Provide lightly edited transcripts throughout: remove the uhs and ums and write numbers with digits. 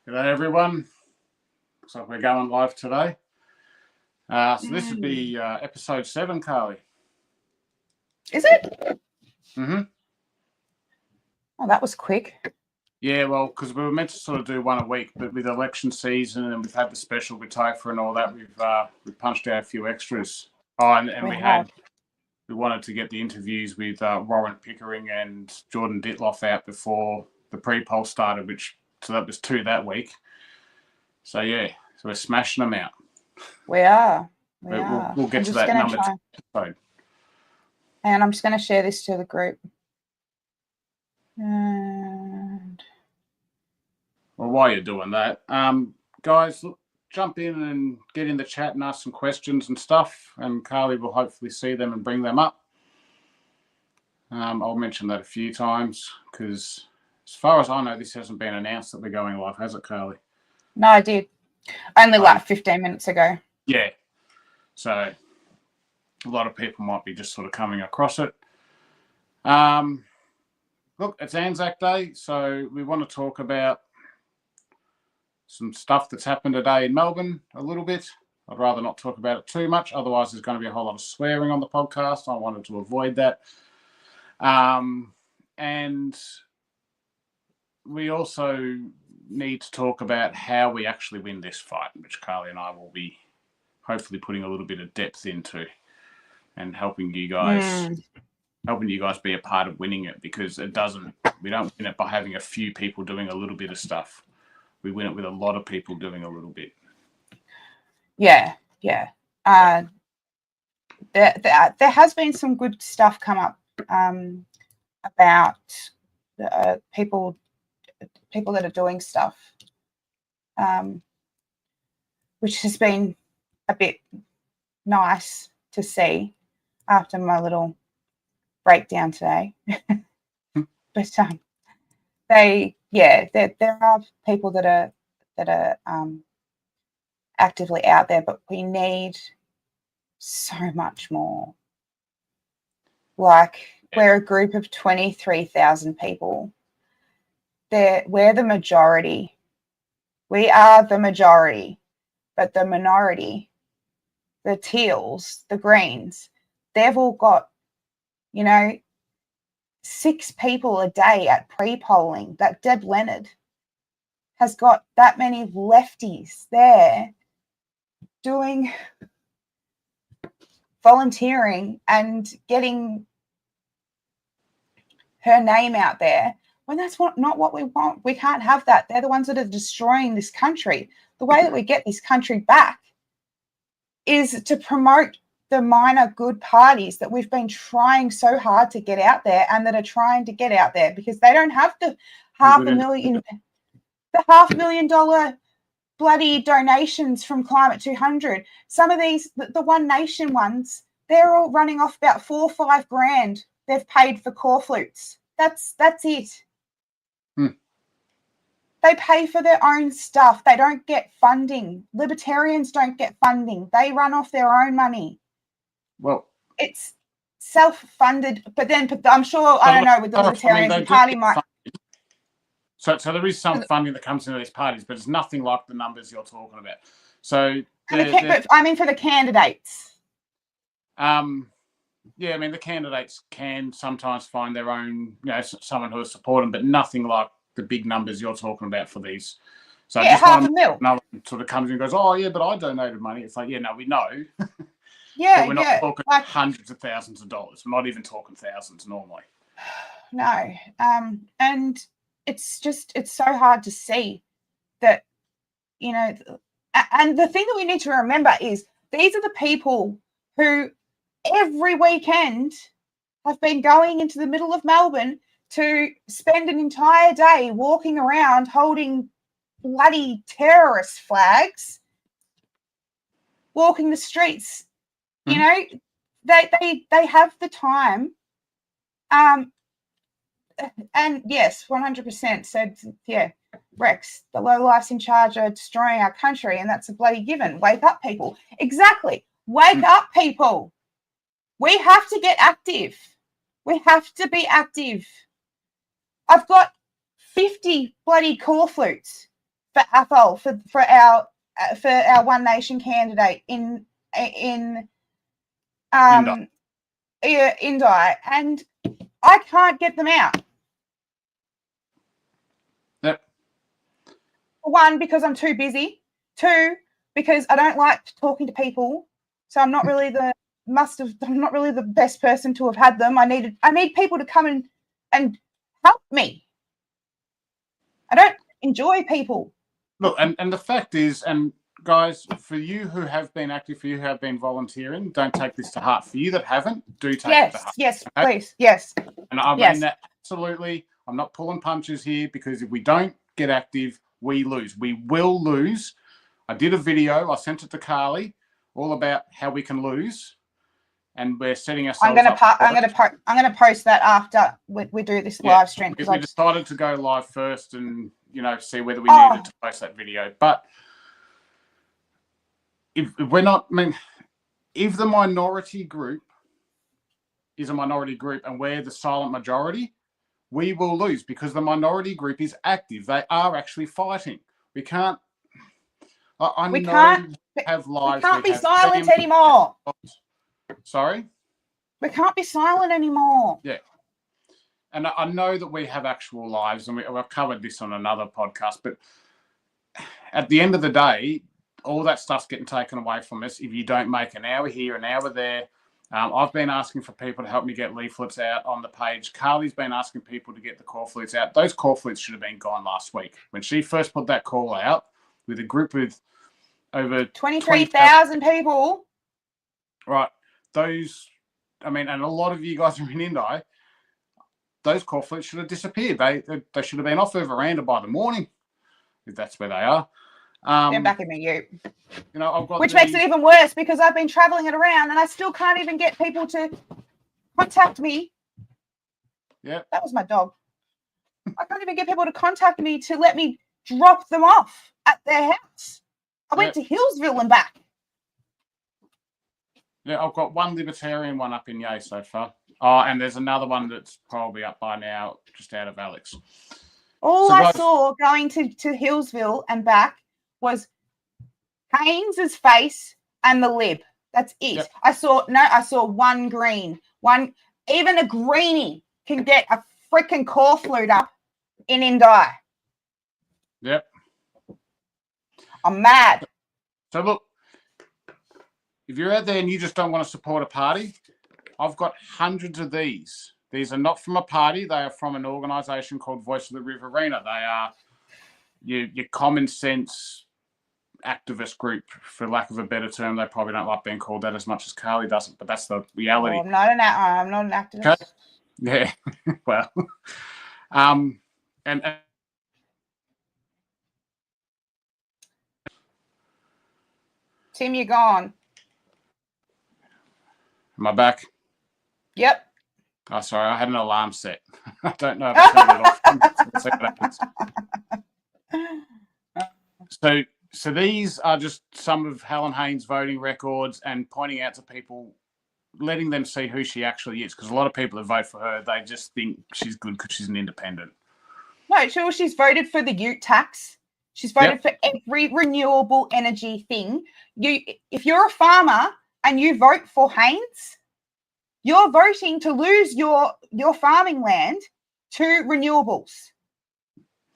G'day everyone. Looks like we're going live today. So this would be episode 7, Carly. Is it? Mm-hmm. Oh, that was quick. Yeah, well, because we were meant to sort of do one a week, but with election season and we've had the special with Topher and all that, we've punched out a few extras. Oh, and we wanted to get the interviews with Warren Pickering and Jordan Ditloff out before the pre-poll started, so that was 2 that week. So yeah, so we're smashing them out. We are. We'll get to that number 2 episode. And I'm just going to share this to the group. And well, while you're doing that, guys, look, jump in and get in the chat and ask some questions and stuff, and Carly will hopefully see them and bring them up. I'll mention that a few times because, as far as I know, this hasn't been announced that we're going live, has it, Carly? No, I did. Only like 15 minutes ago. Yeah. So a lot of people might be just sort of coming across it. Look, it's Anzac Day, so we want to talk about some stuff that's happened today in Melbourne a little bit. I'd rather not talk about it too much, otherwise there's going to be a whole lot of swearing on the podcast. I wanted to avoid that. And we also need to talk about how we actually win this fight, which Carly and I will be hopefully putting a little bit of depth into and helping you guys be a part of winning it, because we don't win it by having a few people doing a little bit of stuff. We win it with a lot of people doing a little bit. Yeah. There has been some good stuff come up about people that are doing stuff, which has been a bit nice to see after my little breakdown today. But there are people that are actively out there, but we need so much more. Like, we're a group of 23,000 people. We're the majority. We are the majority, but the minority, the teals, the greens, they've all got, 6 people a day at pre-polling. That Deb Leonard has got that many lefties there doing volunteering and getting her name out there, when that's not what we want. We can't have that. They're the ones that are destroying this country. The way that we get this country back is to promote the minor good parties that we've been trying so hard to get out there and that are trying to get out there, because they don't have the $500,000 bloody donations from Climate 200. Some of these, the One Nation ones, they're all running off about $4 or $5 grand they've paid for corflutes. That's it. They pay for their own stuff. They don't get funding. Libertarians don't get funding. They run off their own money. Well, it's self-funded, but I'm sure, I don't know, with the Libertarians, the party might... So there is some funding that comes into these parties, but it's nothing like the numbers you're talking about. So, but I mean for the candidates. Yeah, I mean, the candidates can sometimes find their own, someone who will support them, but nothing like the big numbers you're talking about for these. So yeah, $500,000. No one sort of comes in and goes, oh, yeah, but I donated money. It's like, yeah, no, we know. Yeah, but we're not talking hundreds of thousands of dollars. We're not even talking thousands normally. No. And it's so hard to see that, and the thing that we need to remember is these are the people who every weekend have been going into the middle of Melbourne to spend an entire day walking around holding bloody terrorist flags, walking the streets. They have the time. And yes, 100% said, yeah, Rex, the lowlifes in charge are destroying our country, and that's a bloody given. Wake up, people. Exactly. Wake up, people. We have to get active. We have to be active. I've got 50 bloody corflutes for Athol, for our One Nation candidate in Indi, and I can't get them out. Yep. One, because I'm too busy. Two, because I don't like talking to people, so I'm not really I'm not really the best person to have had them. I need people to come in and help me. I don't enjoy people. Look, and the fact is, and guys, for you who have been active, for you who have been volunteering, don't take this to heart. For you that haven't, do take it to heart. Yes, okay? Please, yes. And I mean that absolutely. I'm not pulling punches here, because if we don't get active, we lose. We will lose. I did a video. I sent it to Carly, all about how we can lose, and we're setting ourselves up. I'm gonna post that after we do this live stream. We decided to go live first, and see whether we needed to post that video. But if we're not, if the minority group is a minority group and we're the silent majority, we will lose, because the minority group is active. They are actually fighting. We can't. We can't be silent anymore. Sorry? We can't be silent anymore. Yeah. And I know that we have actual lives, and we've covered this on another podcast, but at the end of the day, all that stuff's getting taken away from us if you don't make an hour here, an hour there. I've been asking for people to help me get leaflets out on the page. Carly's been asking people to get the corflutes out. Those corflutes should have been gone last week. When she first put that call out with a group with over 23,000 people. Right. Those, and a lot of you guys are in Indi. Those corflutes should have disappeared. They should have been off her veranda by the morning, if that's where they are. They're back in the ute. I've got which makes it even worse, because I've been traveling it around and I still can't even get people to contact me. Yeah. That was my dog. I can't even get people to contact me to let me drop them off at their house. I went to Hillsville and back. Yeah, I've got one libertarian one up in Yea so far. Oh, and there's another one that's probably up by now, just out of Alex. All I saw going to Hillsville and back was Haynes's face and the lib. That's it. Yep. I saw one green. Even a greenie can get a freaking corflute up in Indi. Yep. I'm mad. So look, if you're out there and you just don't want to support a party, I've got hundreds of these. These are not from a party. They are from an organisation called Voice of the Riverina. They are your common sense activist group, for lack of a better term. They probably don't like being called that as much as Carly doesn't, but that's the reality. Well, I'm not an activist. Okay. Yeah. Well, and Tim, you're gone. Am I back? Yep. Oh, sorry. I had an alarm set. I don't know if I turned it off. Let's see what happens. So these are just some of Helen Haynes' voting records, and pointing out to people, letting them see who she actually is. Because a lot of people that vote for her, they just think she's good because she's an independent. No, she's voted for the ute tax. She's voted for every renewable energy thing. If you're a farmer and you vote for Haynes, you're voting to lose your farming land to renewables.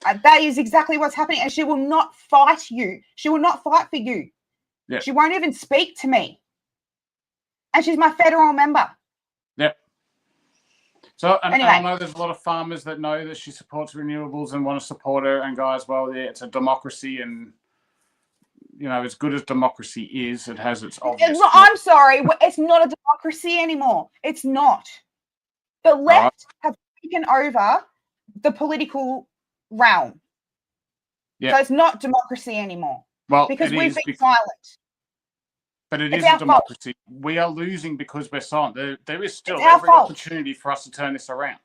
That is exactly what's happening. And she will not fight you. She will not fight for you. Yeah. She won't even speak to me. And she's my federal member. Yep. So, and anyway. I know there's a lot of farmers that know that she supports renewables and want to support her, and guys, well, yeah, it's a democracy, and as good as democracy is, it has its obvious. I'm sorry, it's not a democracy anymore. It's not. The left have taken over the political realm. Yeah. So it's not democracy anymore. Well, because we've been silent. But it is a democracy. We are losing because we're silent. There is still every opportunity for us to turn this around.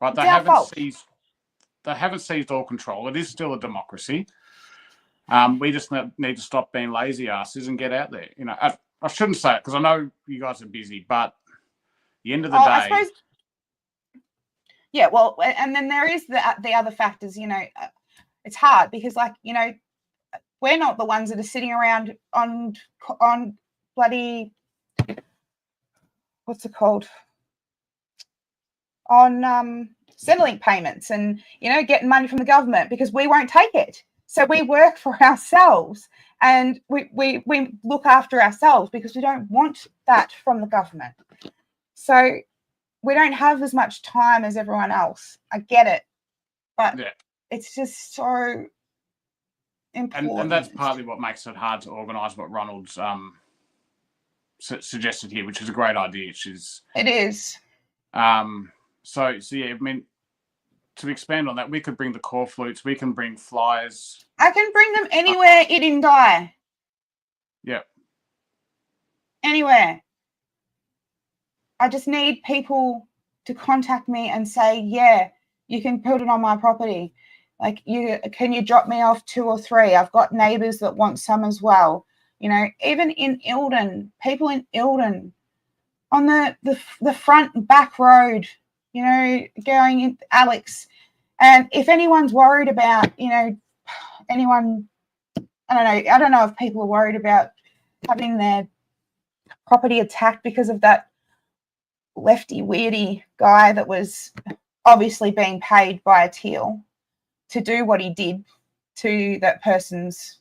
Right? They haven't seized all control. It is still a democracy. We just need to stop being lazy asses and get out there. I shouldn't say it because I know you guys are busy, but at the end of the day. I suppose, yeah, well, and then there is the other factors. It's hard because, we're not the ones that are sitting around on bloody, what's it called, on Centrelink payments and, you know, getting money from the government, because we won't take it. So we work for ourselves and we look after ourselves because we don't want that from the government. So we don't have as much time as everyone else. I get it, but it's just so important. And that's partly what makes it hard to organise what Ronald's suggested here, which is a great idea. It is. So yeah, I mean, to expand on that, we could bring the core flutes, we can bring flyers. I can bring them anywhere in Indi. Yeah. Anywhere. I just need people to contact me and say, yeah, you can put it on my property. Like, can you drop me off 2 or 3? I've got neighbours that want some as well. You know, even in Ilden, people in Ilden on the front and back road, you know, going in Alex. And if anyone's worried about, you know, anyone, I don't know if people are worried about having their property attacked because of that lefty weirdy guy that was obviously being paid by a teal to do what he did to that person's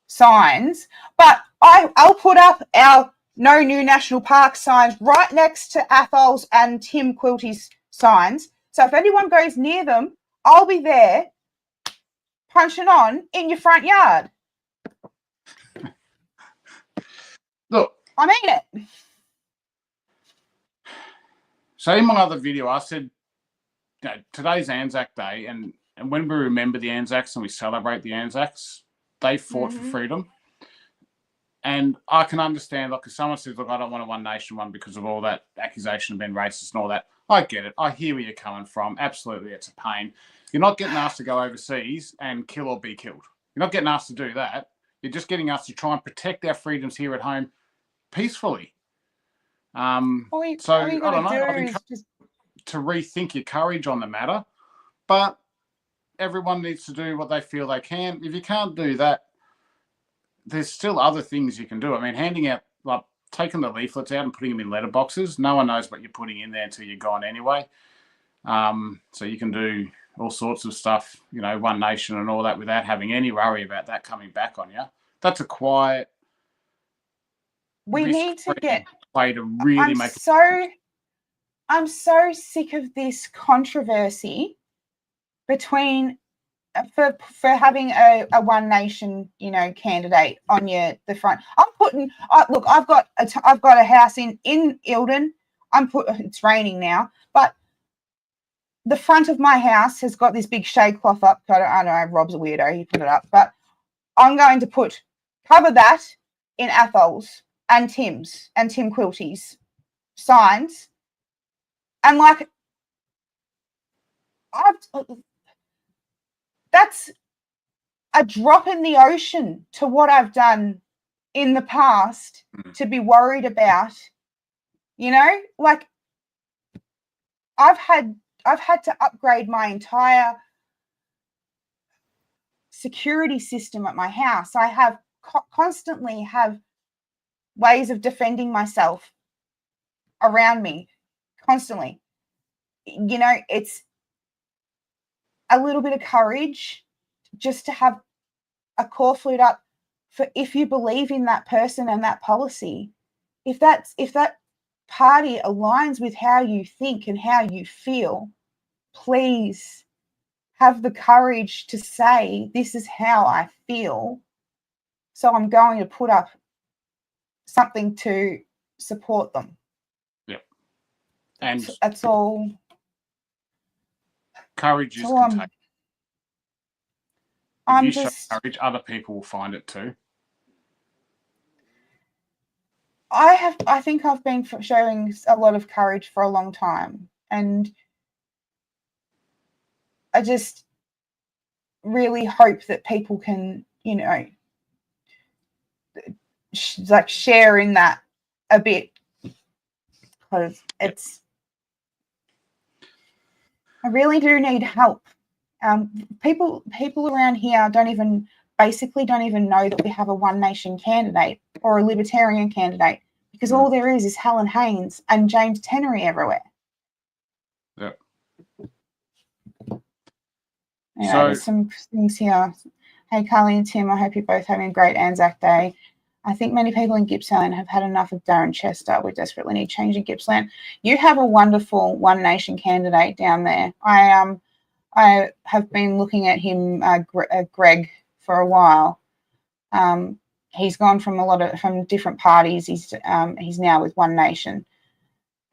signs. But I'll put up our no new national park signs right next to Athol's and Tim Quilty's signs. So if anyone goes near them, I'll be there punching on in your front yard. Look, I mean it. So in my other video, I said, you know, today's Anzac Day, and when we remember the Anzacs and we celebrate the Anzacs, they fought for freedom. And I can understand, like, if someone says, look, I don't want a One Nation one because of all that accusation of being racist and all that, I get it. I hear where you're coming from. Absolutely, it's a pain. You're not getting asked to go overseas and kill or be killed. You're not getting asked to do that. You're just getting asked to try and protect our freedoms here at home peacefully. So I don't know. I've encouraged to rethink your courage on the matter, but everyone needs to do what they feel they can. If you can't do that, there's still other things you can do. I mean, handing out, like, taking the leaflets out and putting them in letterboxes. No one knows what you're putting in there until you're gone anyway. So you can do all sorts of stuff, you know, One Nation and all that, without having any worry about that coming back on you. That's a quiet. We need to get way to really I'm so sick of this controversy between for having a One Nation, you know, candidate on the front. I'm putting look, I've got a house in Ilden. It's raining now, but the front of my house has got this big shade cloth up. I don't know, Rob's a weirdo, he put it up, but I'm going to cover that in Athol's and Tim's and Tim Quilty's signs. And like, that's a drop in the ocean to what I've done in the past to be worried about, you know, like I've had to upgrade my entire security system at my house. I have constantly have ways of defending myself around me constantly. You know, it's a little bit of courage just to have a core flute up for, if you believe in that person and that policy, if that party aligns with how you think and how you feel, please have the courage to say, this is how I feel, so I'm going to put up something to support them. Yep. And that's all. Courage is contagious. If you show courage, other people will find it too. I think I've been showing a lot of courage for a long time, and I just really hope that people can, you know, like share in that a bit, because I really do need help People around here don't even know that we have a One Nation candidate or a Libertarian candidate, because all there is Helen Haynes and James Tenery everywhere. Yeah. Anyway, there's some things here. Hey, Carly and Tim, I hope you're both having a great Anzac Day. I think many people in Gippsland have had enough of Darren Chester. We desperately need change in Gippsland. You have a wonderful One Nation candidate down there. I have been looking at him, Greg, for a while. He's gone from different parties. He's now with One Nation,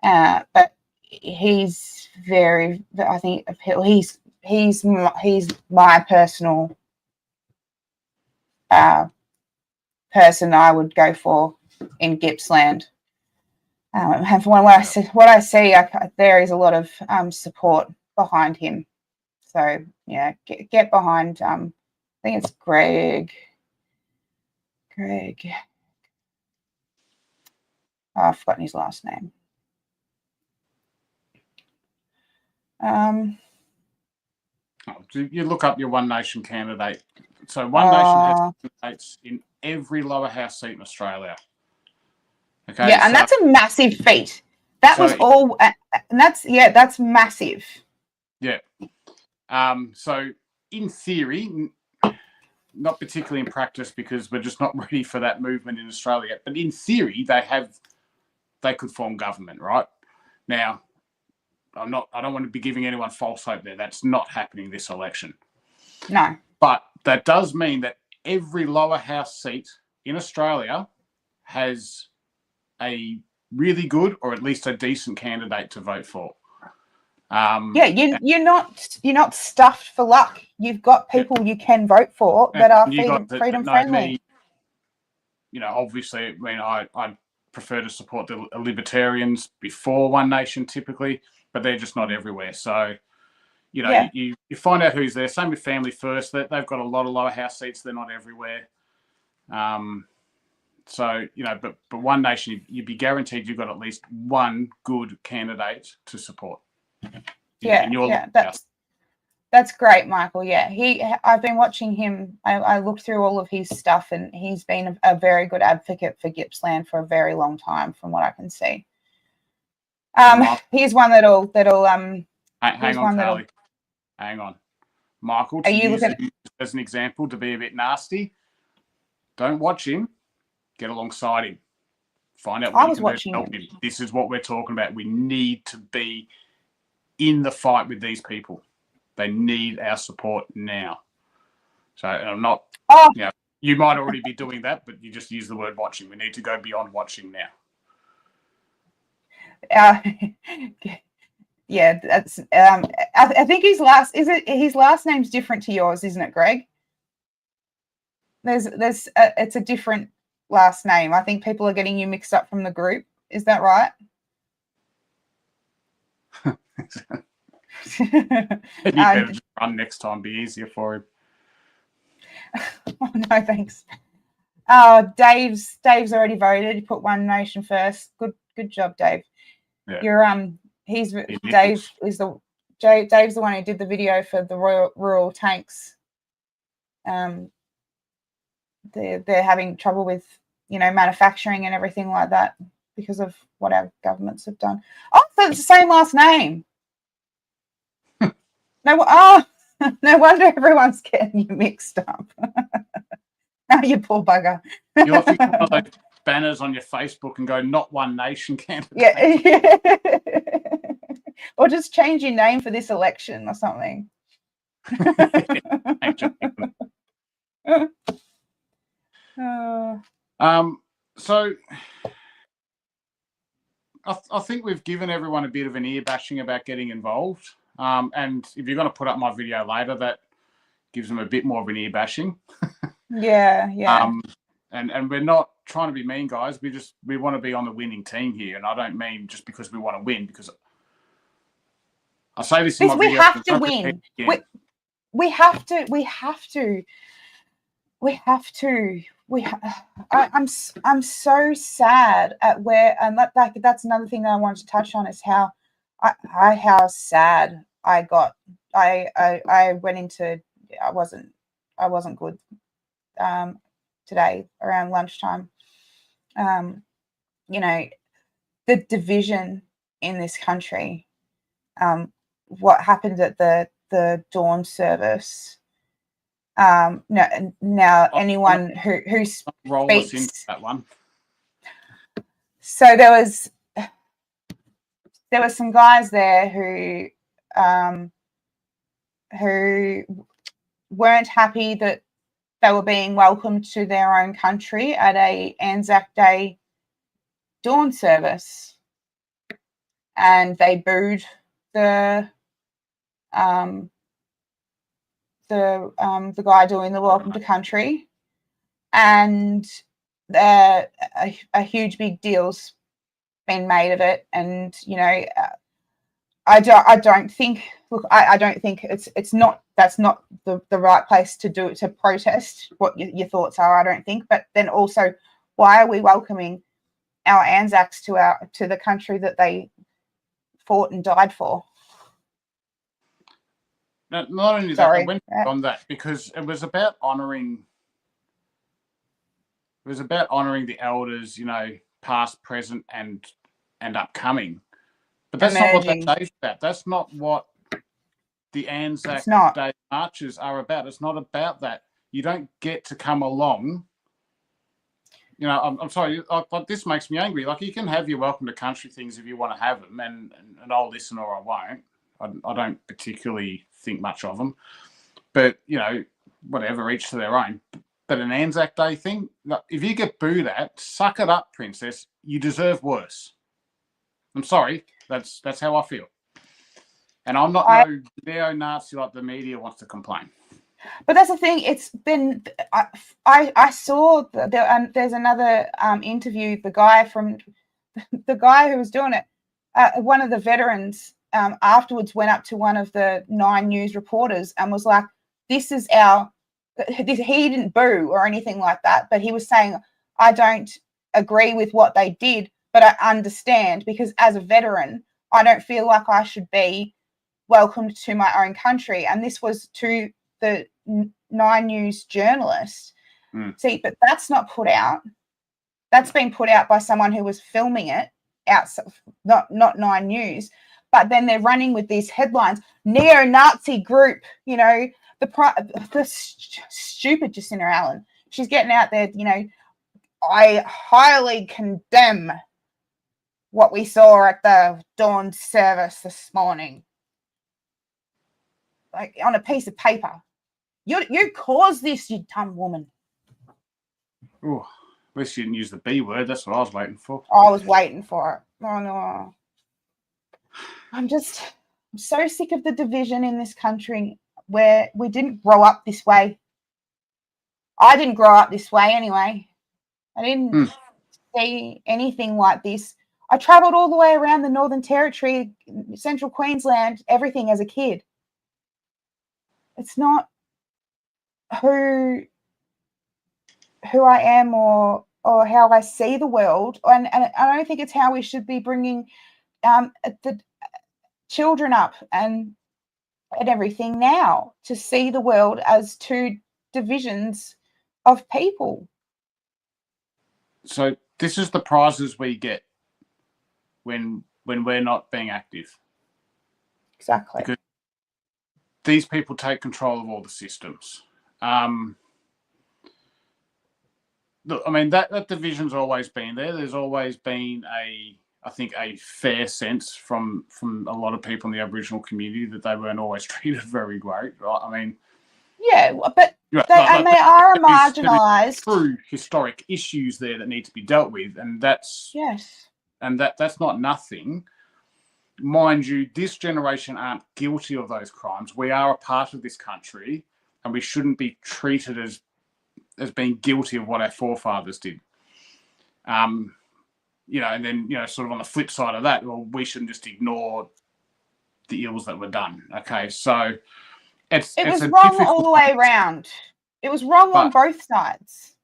but he's very. I think he's my personal person I would go for in Gippsland. And from what I see, there is a lot of support behind him. So yeah, get behind. I think it's Greg. Oh, I've forgotten his last name. You look up your One Nation candidate. So One Nation has candidates in every lower house seat in Australia. Okay. Yeah, and that's a massive feat. That's massive. Yeah. So in theory, not particularly in practice, because we're just not ready for that movement in Australia. But in theory, they could form government, right? Now, I don't want to be giving anyone false hope there. That's not happening this election. No. But that does mean that every lower house seat in Australia has a really good, or at least a decent candidate to vote for. You're not stuffed for luck. You've got people you can vote for that are freedom friendly. Obviously, I mean, I prefer to support the Libertarians before One Nation typically, but they're just not everywhere. So, you find out who's there. Same with Family First. They've got a lot of lower house seats. They're not everywhere. So, but One Nation, you'd be guaranteed you've got at least one good candidate to support. That's great, Michael. Yeah, I've been watching him. I looked through all of his stuff, and he's been a very good advocate for Gippsland for a very long time, from what I can see. Here's one that'll. Hang on, Carly. Hang on, Michael. To use him as an example, to be a bit nasty, don't watch him. Get alongside him. Find out what you can do to help him. This is what we're talking about. We need to be in the fight with these people. They need our support now. So I'm not. You might already be doing that, but you just use the word watching. We need to go beyond watching now. Yeah, that's. I think his last name's different to yours, isn't it, Greg? It's a different last name. I think people are getting you mixed up from the group. Is that right? He better just run next time. Be easier for him. Oh, no, thanks. Dave's already voted. He put One Nation first. Good job, Dave. Yeah. You're Dave's the one who did the video for the rural tanks. They're having trouble with manufacturing and everything like that because of what our governments have done. Oh, so it's the same last name. No wonder everyone's getting you mixed up. Oh, you poor bugger. You have to put one of those banners on your Facebook and go, "Not One Nation candidate." Yeah. Or just change your name for this election or something. So I think we've given everyone a bit of an ear bashing about getting involved. And if you're going to put up my video later, that gives them a bit more of an ear bashing. Yeah. And we're not trying to be mean, guys. We want to be on the winning team here, and I don't mean just because we want to win. Because I say this in my video. We have to win. We have to. I'm so sad at where, and that's another thing that I wanted to touch on is how sad I got I went into, I wasn't good today around lunchtime. You know, the division in this country, what happened at the dawn service. Now anyone who roll us speaks, into that one. so there were some guys there who weren't happy that they were being welcomed to their own country at a Anzac Day dawn service, and they booed the guy doing the welcome to country, and a huge big deal's been made of it. And you know, I don't think. Look, I don't think it's not. That's not the right place to do it, to protest what your thoughts are. I don't think. But then also, why are we welcoming our Anzacs to the country that they fought and died for? Now, not only that, I went on that because it was about honouring. It was about honouring the elders, you know, past, present, and upcoming. But that's Emerging. not what that day's about. That's not what the Anzac Day marches are about. It's not about that. You don't get to come along. You know, I'm sorry. Like, this makes me angry. Like, you can have your welcome to country things if you want to have them, and I'll listen or I won't. I don't particularly think much of them, but you know, whatever, each to their own. But an Anzac Day thing, if you get booed at, suck it up, princess. You deserve worse. I'm sorry. That's how I feel. And I'm not no neo-Nazi like the media wants to complain. But that's the thing. It's been. I saw there's another interview. The guy who was doing it, one of the veterans, afterwards went up to one of the 9 News reporters and was like, "This is our." He didn't boo or anything like that, but he was saying, "I don't agree with what they did, but I understand, because as a veteran, I don't feel like I should be welcomed to my own country." And this was to the 9 News journalist. See, but that's not put out. That's been put out by someone who was filming it outside, not 9 News. But then they're running with these headlines: neo-Nazi group, you know, the stupid Jacinta Allen. She's getting out there, you know, "I highly condemn what we saw at the dawn service this morning." Like, on a piece of paper. You caused this, you dumb woman. Oh, at least you didn't use the B word. That's what I was waiting for. I was waiting for it. Oh no. I'm so sick of the division in this country, where we didn't grow up this way. I didn't grow up this way anyway. I didn't see anything like this. I travelled all the way around the Northern Territory, Central Queensland, everything as a kid. It's not who I am or how I see the world, and I don't think it's how we should be bringing the children up and everything now, to see the world as 2 divisions of people. So this is the prizes we get when we're not being active. Exactly. Because these people take control of all the systems. Look, I mean, that division's always been there. There's always been I think a fair sense from a lot of people in the Aboriginal community that they weren't always treated very great, right? I mean, yeah, but they are marginalised. True historic issues there that need to be dealt with, and that's that's not nothing. Mind you, this generation aren't guilty of those crimes. We are a part of this country, and we shouldn't be treated as being guilty of what our forefathers did. You know, and then, you know, sort of on the flip side of that, well, we shouldn't just ignore the ills that were done. Okay, so it was wrong all the way around. It was wrong on both sides.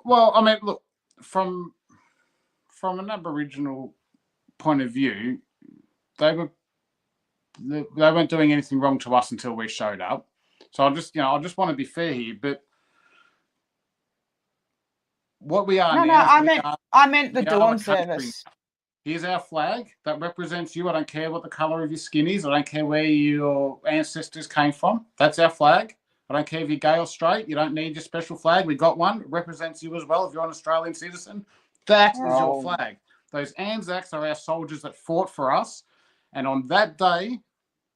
Well, I mean, look, from an Aboriginal point of view, they were they weren't doing anything wrong to us until we showed up. So I just want to be fair here, but what we are No, now, I meant the we are dawn a country service. now. Here's our flag that represents you. I don't care what the color of your skin is. I don't care where your ancestors came from. That's our flag. I don't care if you're gay or straight. You don't need your special flag. We got one. It represents you as well. If you're an Australian citizen, that is your flag. Those Anzacs are our soldiers that fought for us. And on that day,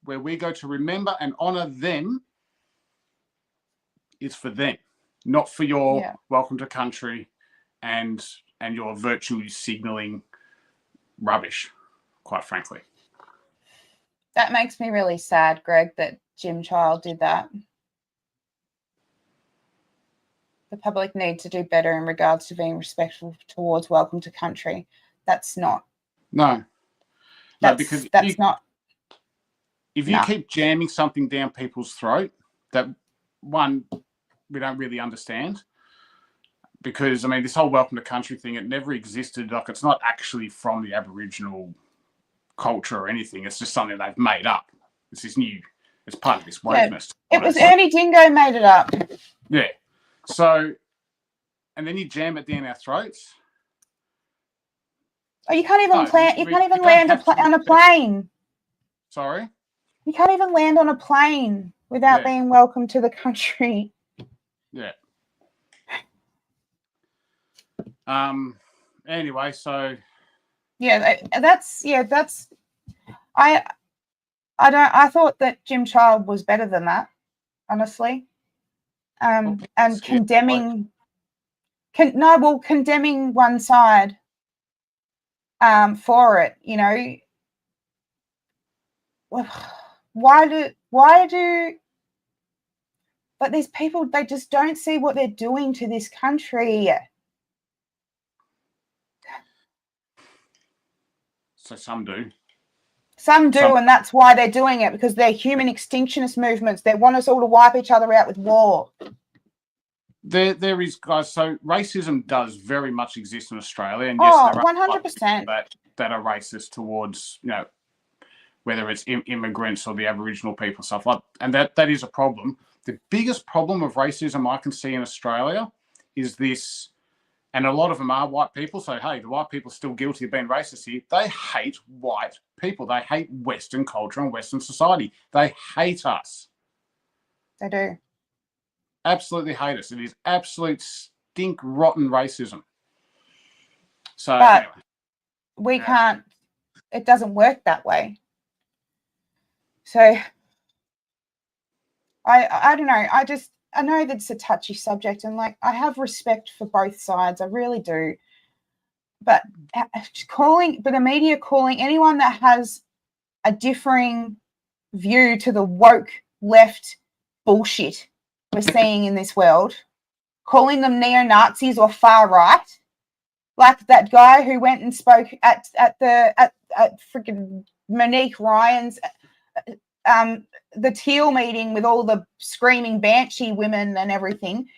where we go to remember and honour them, is for them, not for your welcome to country and your virtually signalling rubbish, quite frankly. That makes me really sad, Greg, that Jim Child did that. The public need to do better in regards to being respectful towards welcome to country. That's not. No, because that's not. If you keep jamming something down people's throat, that one, we don't really understand. Because, I mean, this whole welcome to country thing, it never existed. Like, it's not actually from the Aboriginal culture or anything. It's just something they've made up. It's this new, it's part of this wokeness. It was Ernie Dingo made it up. Yeah. So, and then you jam it down our throats. Oh, you can't even land on a plane. Sorry? You can't even land on a plane without being welcome to the country. Yeah. Anyway, so I thought that Jim Child was better than that, honestly. And condemning one side for it, you know. Why do but these people, they just don't see what they're doing to this country. So some do. Some do, and that's why they're doing it, because they're human extinctionist movements. They want us all to wipe each other out with war. There is, guys, so racism does very much exist in Australia. And yes, there are 100%. that are racist towards, you know, whether it's immigrants or the Aboriginal people, stuff like that. And that is a problem. The biggest problem of racism I can see in Australia is this, and a lot of them are white people. So, hey, the white people are still guilty of being racist here. They hate white people. They hate Western culture and Western society. They hate us. They do. Absolutely hate us. It is absolute stink rotten racism. So, but anyway. We can't, it doesn't work that way. So, I don't know. I know that's a touchy subject, and like, I have respect for both sides. I really do. But the media calling anyone that has a differing view to the woke left bullshit we're seeing in this world, calling them neo-Nazis or far right, like that guy who went and spoke at freaking Monique Ryan's the Teal meeting with all the screaming Banshee women and everything.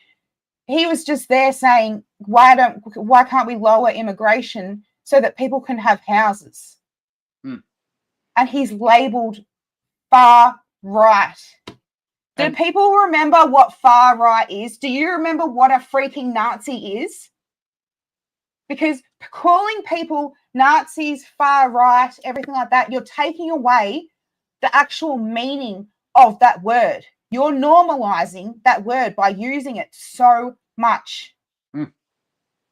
He was just there saying, why can't we lower immigration so that people can have houses? And he's labelled far right. Do people remember what far right is? Do you remember what a freaking Nazi is? Because calling people Nazis, far right, everything like that, you're taking away the actual meaning of that word. You're normalizing that word by using it so much.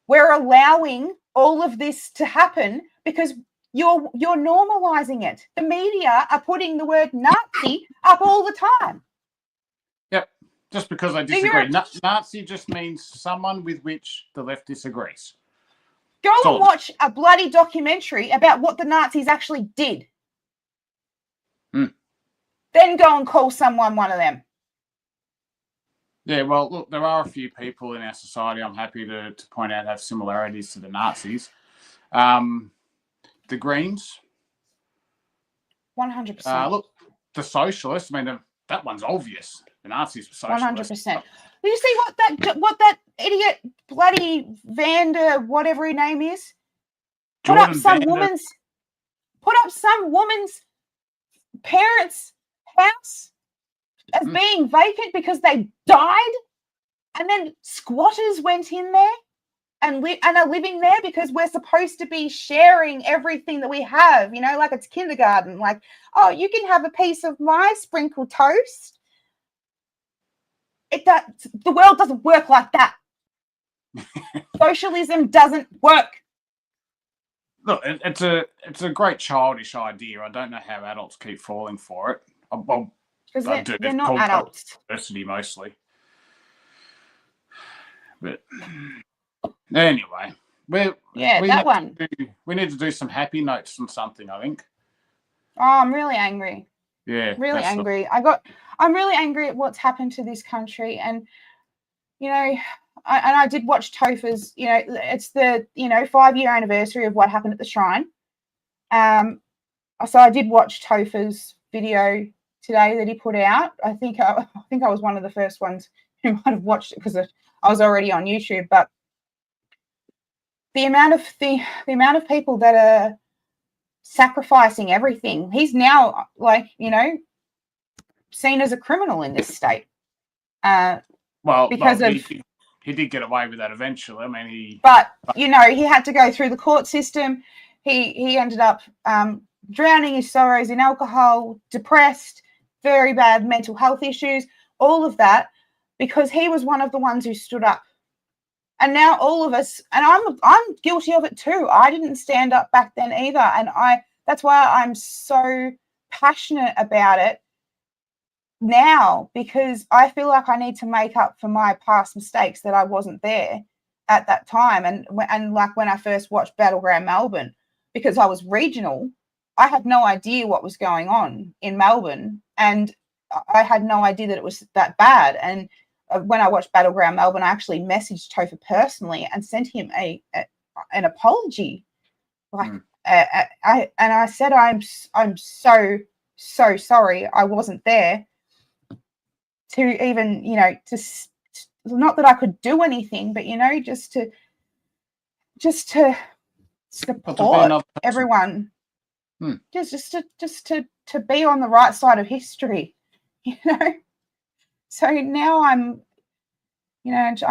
We're allowing all of this to happen because you're normalizing it. The media are putting the word Nazi up all the time. Yep, just because I disagree. Nazi just means someone with which the left disagrees. Go and watch a bloody documentary about what the Nazis actually did. Then go and call someone one of them. Yeah, well, look, there are a few people in our society, I'm happy to point out, have similarities to the Nazis. The Greens. 100%. Look, the Socialists, I mean, that one's obvious. The Nazis were socialists. 100%. You see what that idiot bloody Vander, whatever her name is, put up some woman's parents' house as being vacant because they died, and then squatters went in there and are living there because we're supposed to be sharing everything that we have, you know, like it's kindergarten. Like, oh, you can have a piece of my sprinkled toast. The world doesn't work like that. Socialism doesn't work. Look, it's a great childish idea. I don't know how adults keep falling for it. Well, Because I do. they're It's not called adults. diversity mostly. But anyway, we need to do some happy notes and something, I think. Oh, I'm really angry. Yeah. Really angry. I'm really angry at what's happened to this country. And, you know, I did watch Topher's, you know, it's the, 5-year anniversary of what happened at the shrine. So I did watch Topher's video today that he put out. I think I was one of the first ones who might have watched it because I was already on YouTube. But the amount of people that are sacrificing everything, he's now, like, seen as a criminal in this state. Because he did get away with that eventually. I mean, but he had to go through the court system. He ended up drowning his sorrows in alcohol, depressed, very bad mental health issues, all of that, because he was one of the ones who stood up. And now all of us, and I'm guilty of it too. I didn't stand up back then either, and that's why I'm so passionate about it now, because I feel like I need to make up for my past mistakes that I wasn't there at that time. And like when I first watched Battleground Melbourne, because I was regional, I had no idea what was going on in Melbourne, and I had no idea that it was that bad. And when I watched Battleground Melbourne, I actually messaged Topher personally and sent him an apology. Like, I said, I'm so sorry I wasn't there to even, not that I could do anything, but just to support everyone. Just to be on the right side of history, So now I'm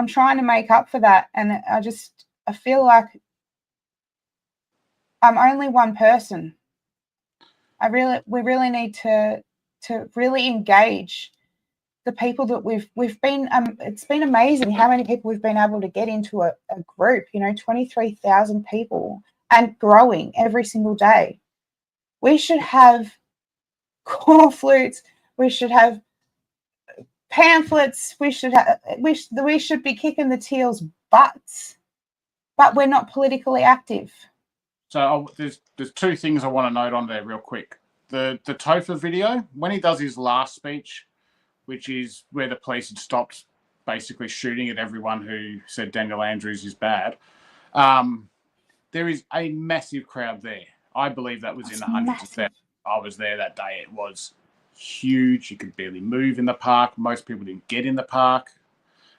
trying to make up for that, and I feel like I'm only one person. We really need to really engage the people that we've been. It's been amazing how many people we've been able to get into a group. 23,000 people and growing every single day. We should have core flutes. We should have pamphlets. We should be kicking the Teals' butts, but we're not politically active. So there's two things I want to note on there real quick. The Topher video, when he does his last speech, which is where the police had stopped basically shooting at everyone who said Daniel Andrews is bad, there is a massive crowd there. I believe that was in the hundreds of thousands. I was there that day. It was huge. You could barely move in the park. Most people didn't get in the park.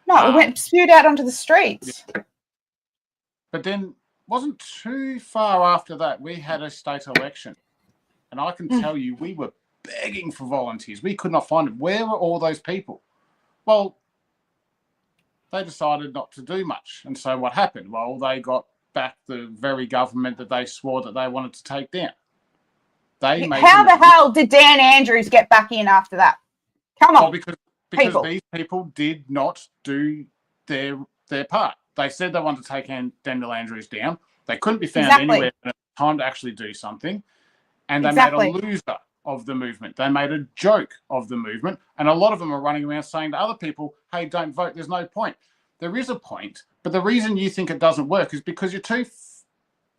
No, we went spewed out onto the streets. Yeah. But then, wasn't too far after that, we had a state election. And I can tell you, we were begging for volunteers. We could not find them. Where were all those people? Well, they decided not to do much. And so what happened? Well, they got back the very government that they swore that they wanted to take down. How the hell did Dan Andrews get back in after that? Come on. Well, because these people did not do their part. They said they wanted to take Daniel Andrews down. They couldn't be found anywhere at time to actually do something. And they made a loser of the movement. They made a joke of the movement. And a lot of them are running around saying to other people, hey, don't vote. There's no point. There is a point. But the reason you think it doesn't work is because you're too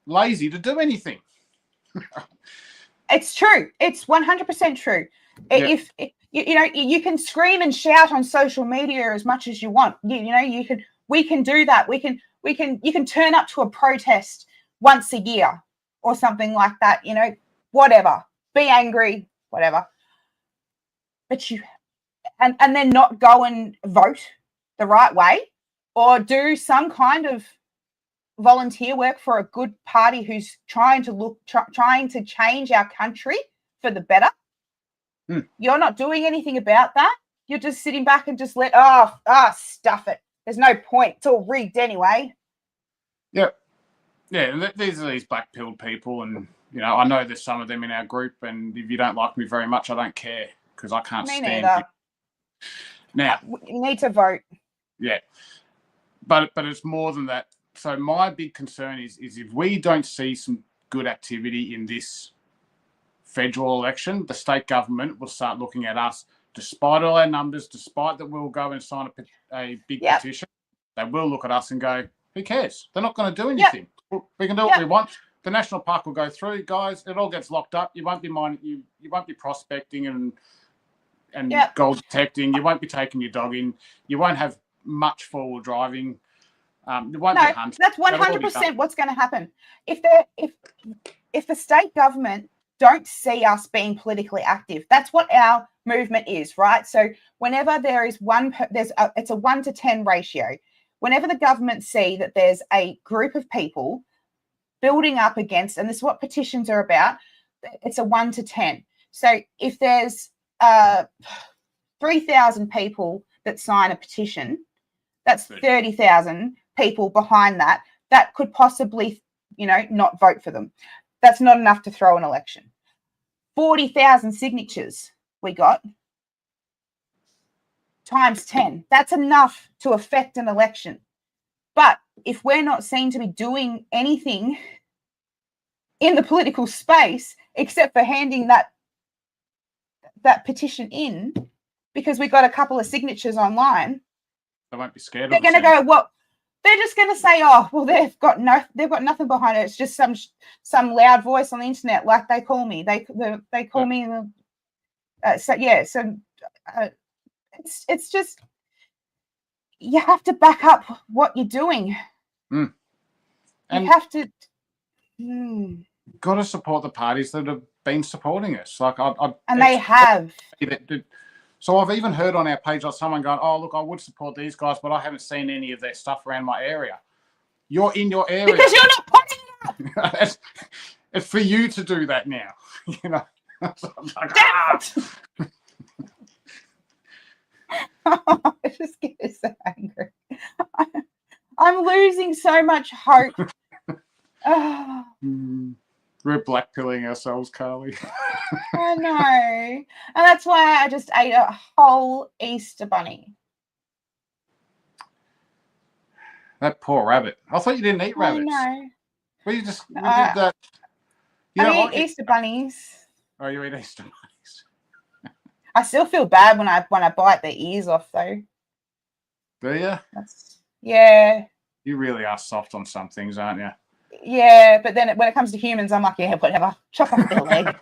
lazy to do anything. It's true. It's 100% true. Yeah. If you can scream and shout on social media as much as you want. We can do that. You can turn up to a protest once a year or something like that. Whatever. Be angry, whatever. But and then not go and vote the right way or do some kind of volunteer work for a good party who's trying to change our country for the better. You're not doing anything about that. You're just sitting back and just stuff it. There's no point. It's all rigged anyway. Yep. Yeah, these are these black-pilled people, and I know there's some of them in our group, and if you don't like me very much, I don't care, because I can't stand you. Now, you need to vote. Yeah, but it's more than that. So my big concern is if we don't see some good activity in this federal election, the state government will start looking at us, despite all our numbers, despite that we'll go and sign a big petition. They will look at us and go, who cares? They're not going to do anything. We can do what we want. The national park will go through, guys. It all gets locked up. You won't be mining. You won't be prospecting and gold detecting. You won't be taking your dog in. You won't have much forward driving. You won't be hunting. That's 100% what's going to happen. If the state government don't see us being politically active, that's what our movement is, right? So whenever there is it's a 1 to 10 ratio. Whenever the government see that there's a group of people building up against, and this is what petitions are about, it's a 1 to 10. So if there's 3,000 people that sign a petition, that's 30,000 people behind that could possibly, not vote for them. That's not enough to throw an election. 40,000 signatures we got times 10. That's enough to affect an election. But if we're not seen to be doing anything in the political space except for handing that petition in because we got a couple of signatures online, they won't be scared. They're going to go, well, they're just going to say, oh, well, they've got nothing behind it. It's just some loud voice on the internet, like they call me. They call me. It's just, you have to back up what you're doing. And you have to. Got to support the parties that have been supporting us. They have. So I've even heard on our page like someone going, oh, look, I would support these guys, but I haven't seen any of their stuff around my area. You're in your area. Because you're not putting it up. It's for you to do that now. So I'm like, I just get so angry. I'm losing so much hope. We're blackpilling ourselves, Carly. I know. And that's why I just ate a whole Easter bunny. That poor rabbit. I thought you didn't eat rabbits. I know. Well, you did that. I eat Easter bunnies. Oh, you eat Easter bunnies. I still feel bad when I bite their ears off, though. Do you? Yeah. You really are soft on some things, aren't you? Yeah, but then when it comes to humans, I'm like, yeah, whatever. Chop off their leg.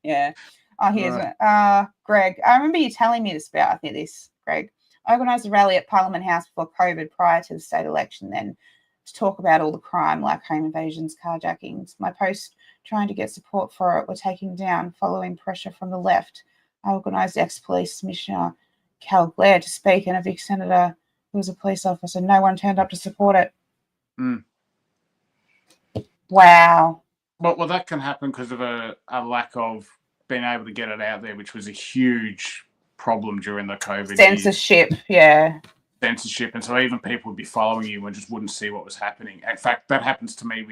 Yeah. Oh, here's one. Greg, I remember you telling me about this, Greg. I organised a rally at Parliament House before COVID prior to the state election then to talk about all the crime like home invasions, carjackings. My post trying to get support for it were taken down following pressure from the left. I organised ex-police Commissioner Cal Blair to speak and a Vic Senator who was a police officer. No one turned up to support it. Wow. Well, that can happen because of a lack of being able to get it out there, which was a huge problem during the COVID censorship years. Censorship, and so even people would be following you and just wouldn't see what was happening. In fact, that happens to me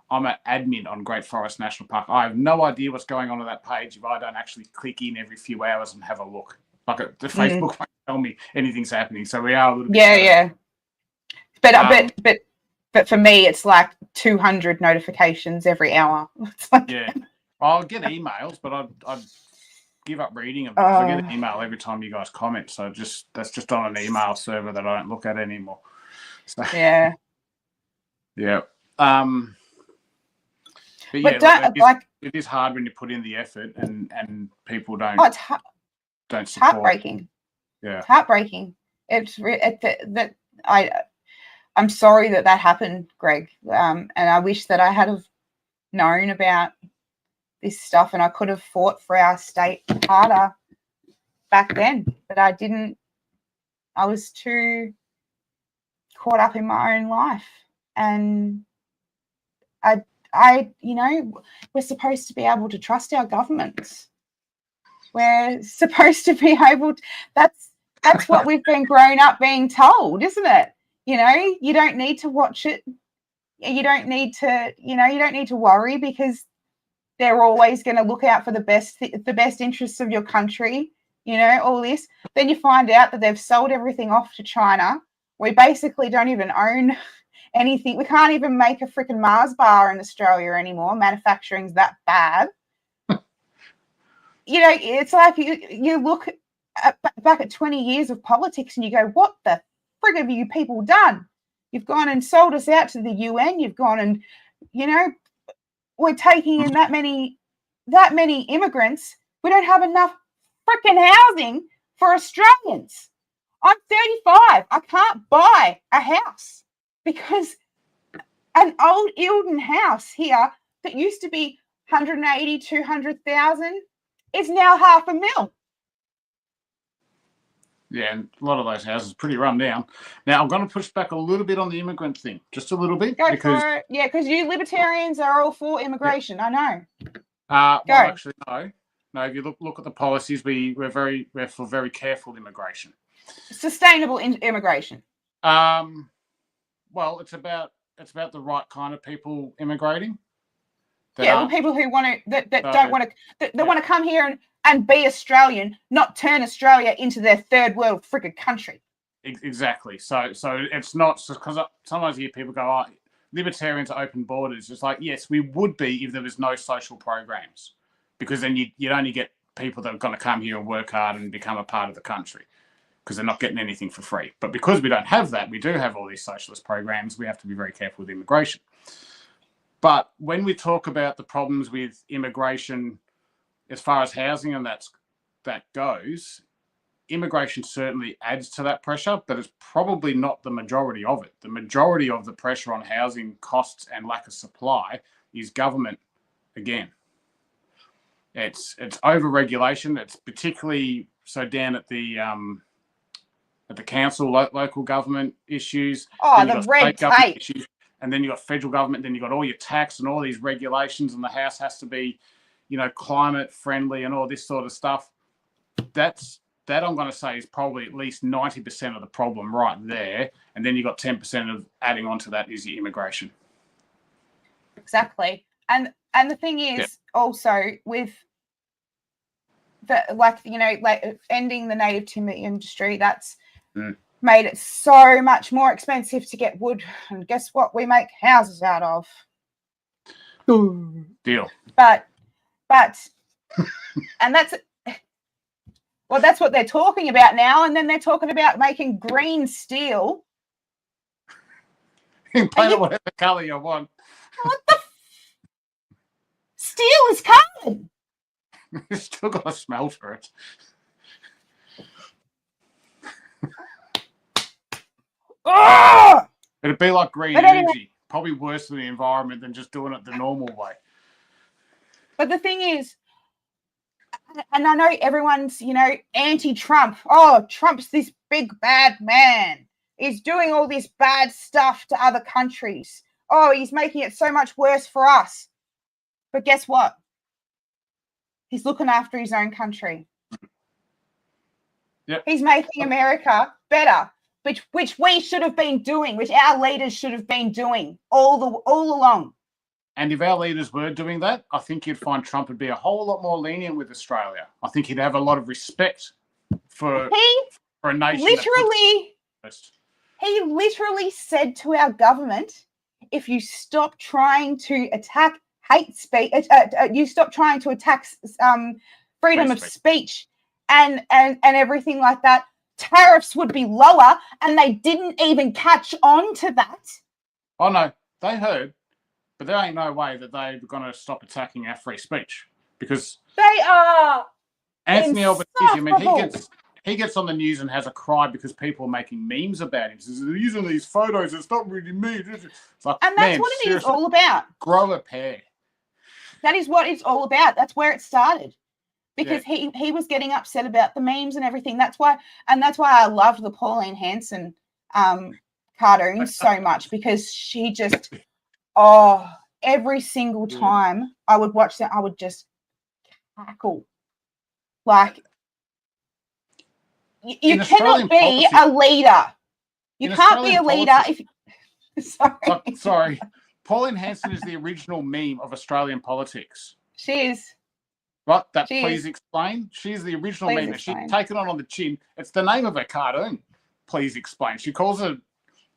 I'm an admin on Great Forest National Park. I have no idea what's going on that page if I don't actually click in every few hours and have a look. Like the Facebook won't tell me anything's happening, so we are a little bit. Yeah. But for me, it's like 200 notifications every hour. Yeah, I'll get emails, but I'd give up reading them because I get an email every time you guys comment. So that's just on an email server that I don't look at anymore. So, yeah. It is hard when you put in the effort and people don't. Oh, don't support. Heartbreaking. Yeah, it's heartbreaking. I'm sorry that happened, Greg. And I wish that I had have known about this stuff and I could have fought for our state harder back then, but I didn't. I was too caught up in my own life, and we're supposed to be able to trust our governments. We're supposed to be able to, that's what we've been grown up being told, isn't it? You don't need to watch it. You don't need to worry, because they're always going to look out for the best interests of your country, all this. Then you find out that they've sold everything off to China. We basically don't even own anything. We can't even make a freaking Mars bar in Australia anymore. Manufacturing's that bad. It's like you look back at 20 years of politics and you go, what the frig have you people done? You've gone and sold us out to the UN. You've gone and, we're taking in that many immigrants. We don't have enough freaking housing for Australians. I'm 35. I can't buy a house because an old Eildon house here that used to be 180, 200,000 is now $500,000. Yeah, and a lot of those houses are pretty run down. Now, I'm going to push back a little bit on the immigrant thing, just a little bit. Go for it. Yeah, because you libertarians are all for immigration. Yeah. I know. Well, actually, no. No, if you look at the policies, we're for very careful immigration. Sustainable immigration. Well, it's about the right kind of people immigrating. Yeah, the people who want to don't want to want to come here and be Australian, not turn Australia into their third world freaking country. Exactly. So it's not, because sometimes you hear people go, "Oh, libertarians are open borders." It's like, yes, we would be if there was no social programs, because then you'd only get people that are going to come here and work hard and become a part of the country, because they're not getting anything for free. But because we don't have that, we do have all these socialist programs. We have to be very careful with immigration. But when we talk about the problems with immigration, as far as housing and that goes, immigration certainly adds to that pressure, but it's probably not the majority of it. The majority of the pressure on housing costs and lack of supply is government again. It's over-regulation. It's particularly so down at the council, local government issues. Oh, the red tape. Issues. And then you've got federal government, then you've got all your tax and all these regulations, and the house has to be, climate friendly and all this sort of stuff. That I'm going to say is probably at least 90% of the problem right there. And then you've got 10% of adding on to that is your immigration. Exactly. And the thing is also with the, ending the native timber industry, that's made it so much more expensive to get wood, and guess what we make houses out of? Deal. But and that's what they're talking about now, and then they're talking about making green steel. You can paint it whatever colour you want. What the steel is carbon. You still got to smelter it. Oh! It'd be like green energy, probably worse for the environment than just doing it the normal way. But the thing is, and I know everyone's, anti-Trump. Oh, Trump's this big bad man. He's doing all this bad stuff to other countries. Oh, he's making it so much worse for us. But guess what? He's looking after his own country. Yep. He's making America better. Which we should have been doing, which our leaders should have been doing all along. And if our leaders were doing that, I think you'd find Trump would be a whole lot more lenient with Australia. I think he'd have a lot of respect for a nation. He literally said to our government, if you stop trying to attack hate speech, you stop trying to attack freedom of speech and everything like that, tariffs would be lower, and they didn't even catch on to that. Oh, no, they heard, but there ain't no way that they're going to stop attacking our free speech, because they are. Anthony Albanese, I mean, he gets on the news and has a cry because people are making memes about him. He says, they're using these photos, it's not really me. It's like, and that's what it is all about. Grow a pair. That is what it's all about. That's where it started. Because he was getting upset about the memes and everything. That's why I loved the Pauline Hanson cartoons so much, because she just every single Yeah. time I would watch that, I would just cackle. Like, you In Australian cannot be politics- a leader. You in can't be a Australian leader politics- if. Sorry. Sorry. Pauline Hanson is the original meme of Australian politics. She is. Right? That She please is. explain. She's the original Please meme. She's explain. taken on the chin. It's the name of her cartoon. Please explain. She calls it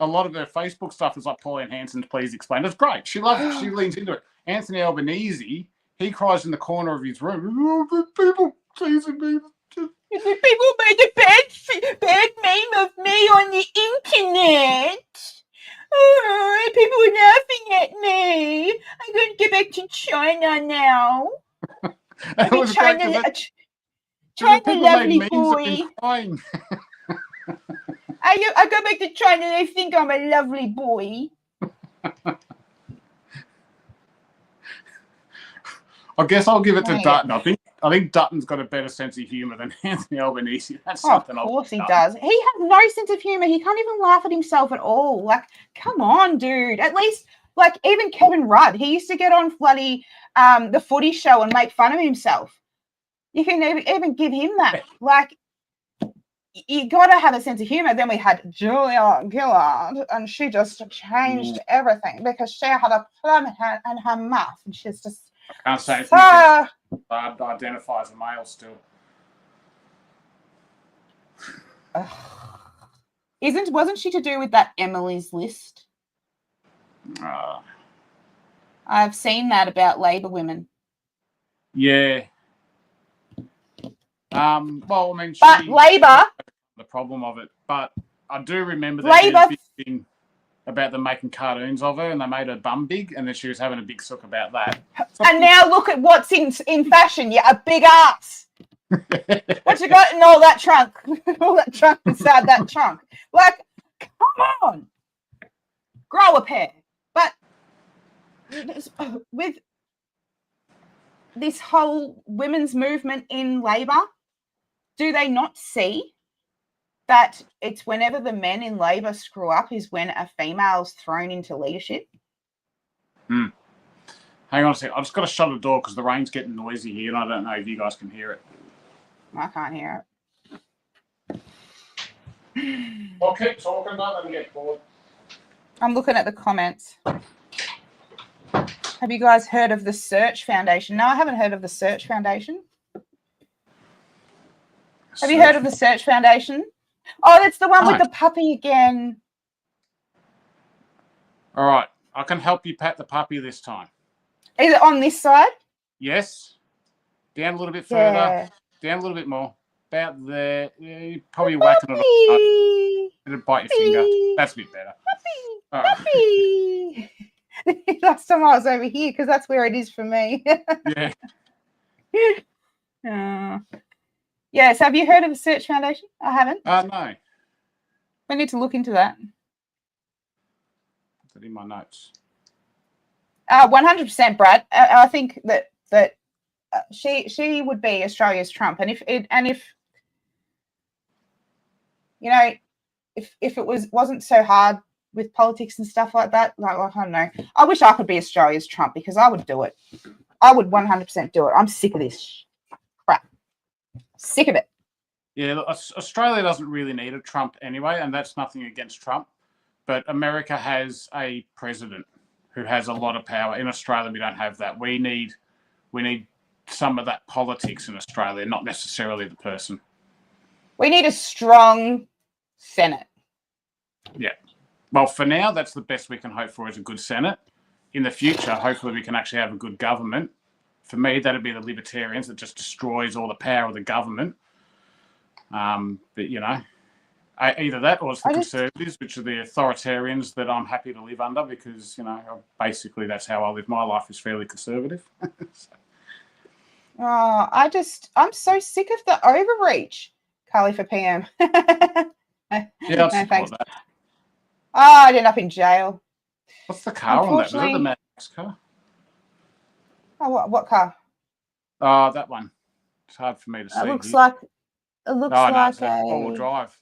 a lot of her Facebook stuff is like Pauline Hanson's Please Explain. It's great. She loves it. She leans into it. Anthony Albanese, he cries in the corner of his room. Oh, people teasing me. People made a bad meme of me on the internet. Oh, people are laughing at me. I'm going to get back to China now. It was great 'cause that- China, people lovely made memes of him boy. crying. I go back to China and they think I'm a lovely boy. I guess I'll give it to Yeah. Dutton. I think Dutton's got a better sense of humour than Anthony Albanese. That's Oh, something. of course he does. He has no sense of humor. He can't even laugh at himself at all. Like, come on, dude. At least, like, even Kevin Rudd, he used to get on bloody the Footy Show and make fun of himself. You can even give him that. Like, you got to have a sense of humor. Then we had Julia Gillard, and she just changed everything because she had a plum in her mouth, and she's just I can't say anything. so. Bard identifies a male still. Wasn't she to do with that Emily's List? I've seen that about Labor women. Yeah. Well, I mean, But Labor, the problem of it. But I do remember Labor that thing about them making cartoons of her, and they made her bum big, and then she was having a big sook about that. and now look at what's in fashion. Yeah, a big ass. What you got in all that trunk? All that trunk inside that trunk. Like, come on, grow a pair. But with this whole women's movement in Labor, do they not see that it's whenever the men in Labor screw up is when a female's thrown into leadership? Hang on a second. I've just got to shut the door because the rain's getting noisy here, and I don't know if you guys can hear it. I can't hear it. Well, keep talking, don't let me get bored. I'm looking at the comments. Have you guys heard of the Search Foundation? No, I haven't heard of the Search Foundation. Have you heard of the Search Foundation? Oh, that's the one with the puppy again. All right. I can help you pat the puppy this time. Is it on this side? Yes. Down a little bit further. Yeah. Down a little bit more. About there. Yeah, you're probably whacking it off. It'll bite your finger. That's a bit better. Puppy. Last time I was over here because that's where it is for me. Yeah. Yes. Have you heard of the Search Foundation? I haven't. No. We need to look into that. Put that in my notes. 100%, Brad. I think that she would be Australia's Trump, and if you know, if it wasn't so hard with politics and stuff like that, like I don't know. I wish I could be Australia's Trump because I would do it. I would 100% do it. I'm sick of this crap. Sick of it. Yeah, look, Australia doesn't really need a Trump anyway, and that's nothing against Trump. But America has a president who has a lot of power. In Australia, we don't have that. We need some of that politics in Australia, not necessarily the person. We need a strong Senate. Yeah. Well, for now, that's the best we can hope for is a good Senate. In the future, hopefully we can actually have a good government. For me, that'd be the Libertarians that just destroys all the power of the government. But, you know, either that or it's the Conservatives, which are the authoritarians that I'm happy to live under because, you know, basically that's how I live. My life is fairly conservative. Oh, I'm so sick of the overreach. Carly for PM. Yeah, no, thanks. that. Oh, I'd end up in jail. What's the car on that? Was that the Mad Max car? Oh, what car? Oh, that one. It's hard for me to see. It looks like no, it's a four-wheel drive.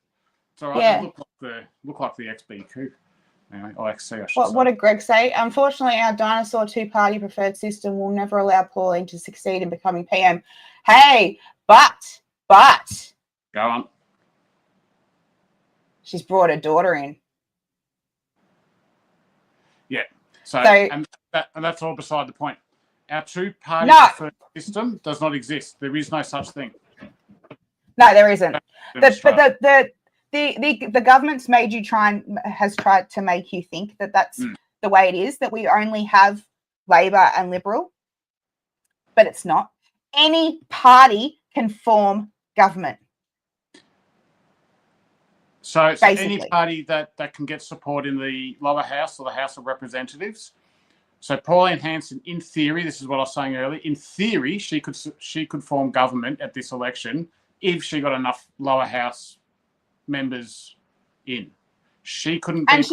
It's all right. Yeah. It look like the XB Coupe. Anyway, IXC, I should What say. did Greg say? Unfortunately, our dinosaur two-party preferred system will never allow Pauline to succeed in becoming PM. Hey, but Go on. she's brought her daughter in. Yeah. So and that's all beside the point. Our two-party preferred system does not exist. There is no such thing. No, there isn't. The government's made you has tried to make you think that that's the way it is, that we only have Labor and Liberal, but it's not. Any party can form government. So any party that can get support in the lower house or the House of Representatives. So Pauline Hanson, in theory, this is what I was saying earlier, in theory, she could form government at this election if she got enough lower house members in. She couldn't be she's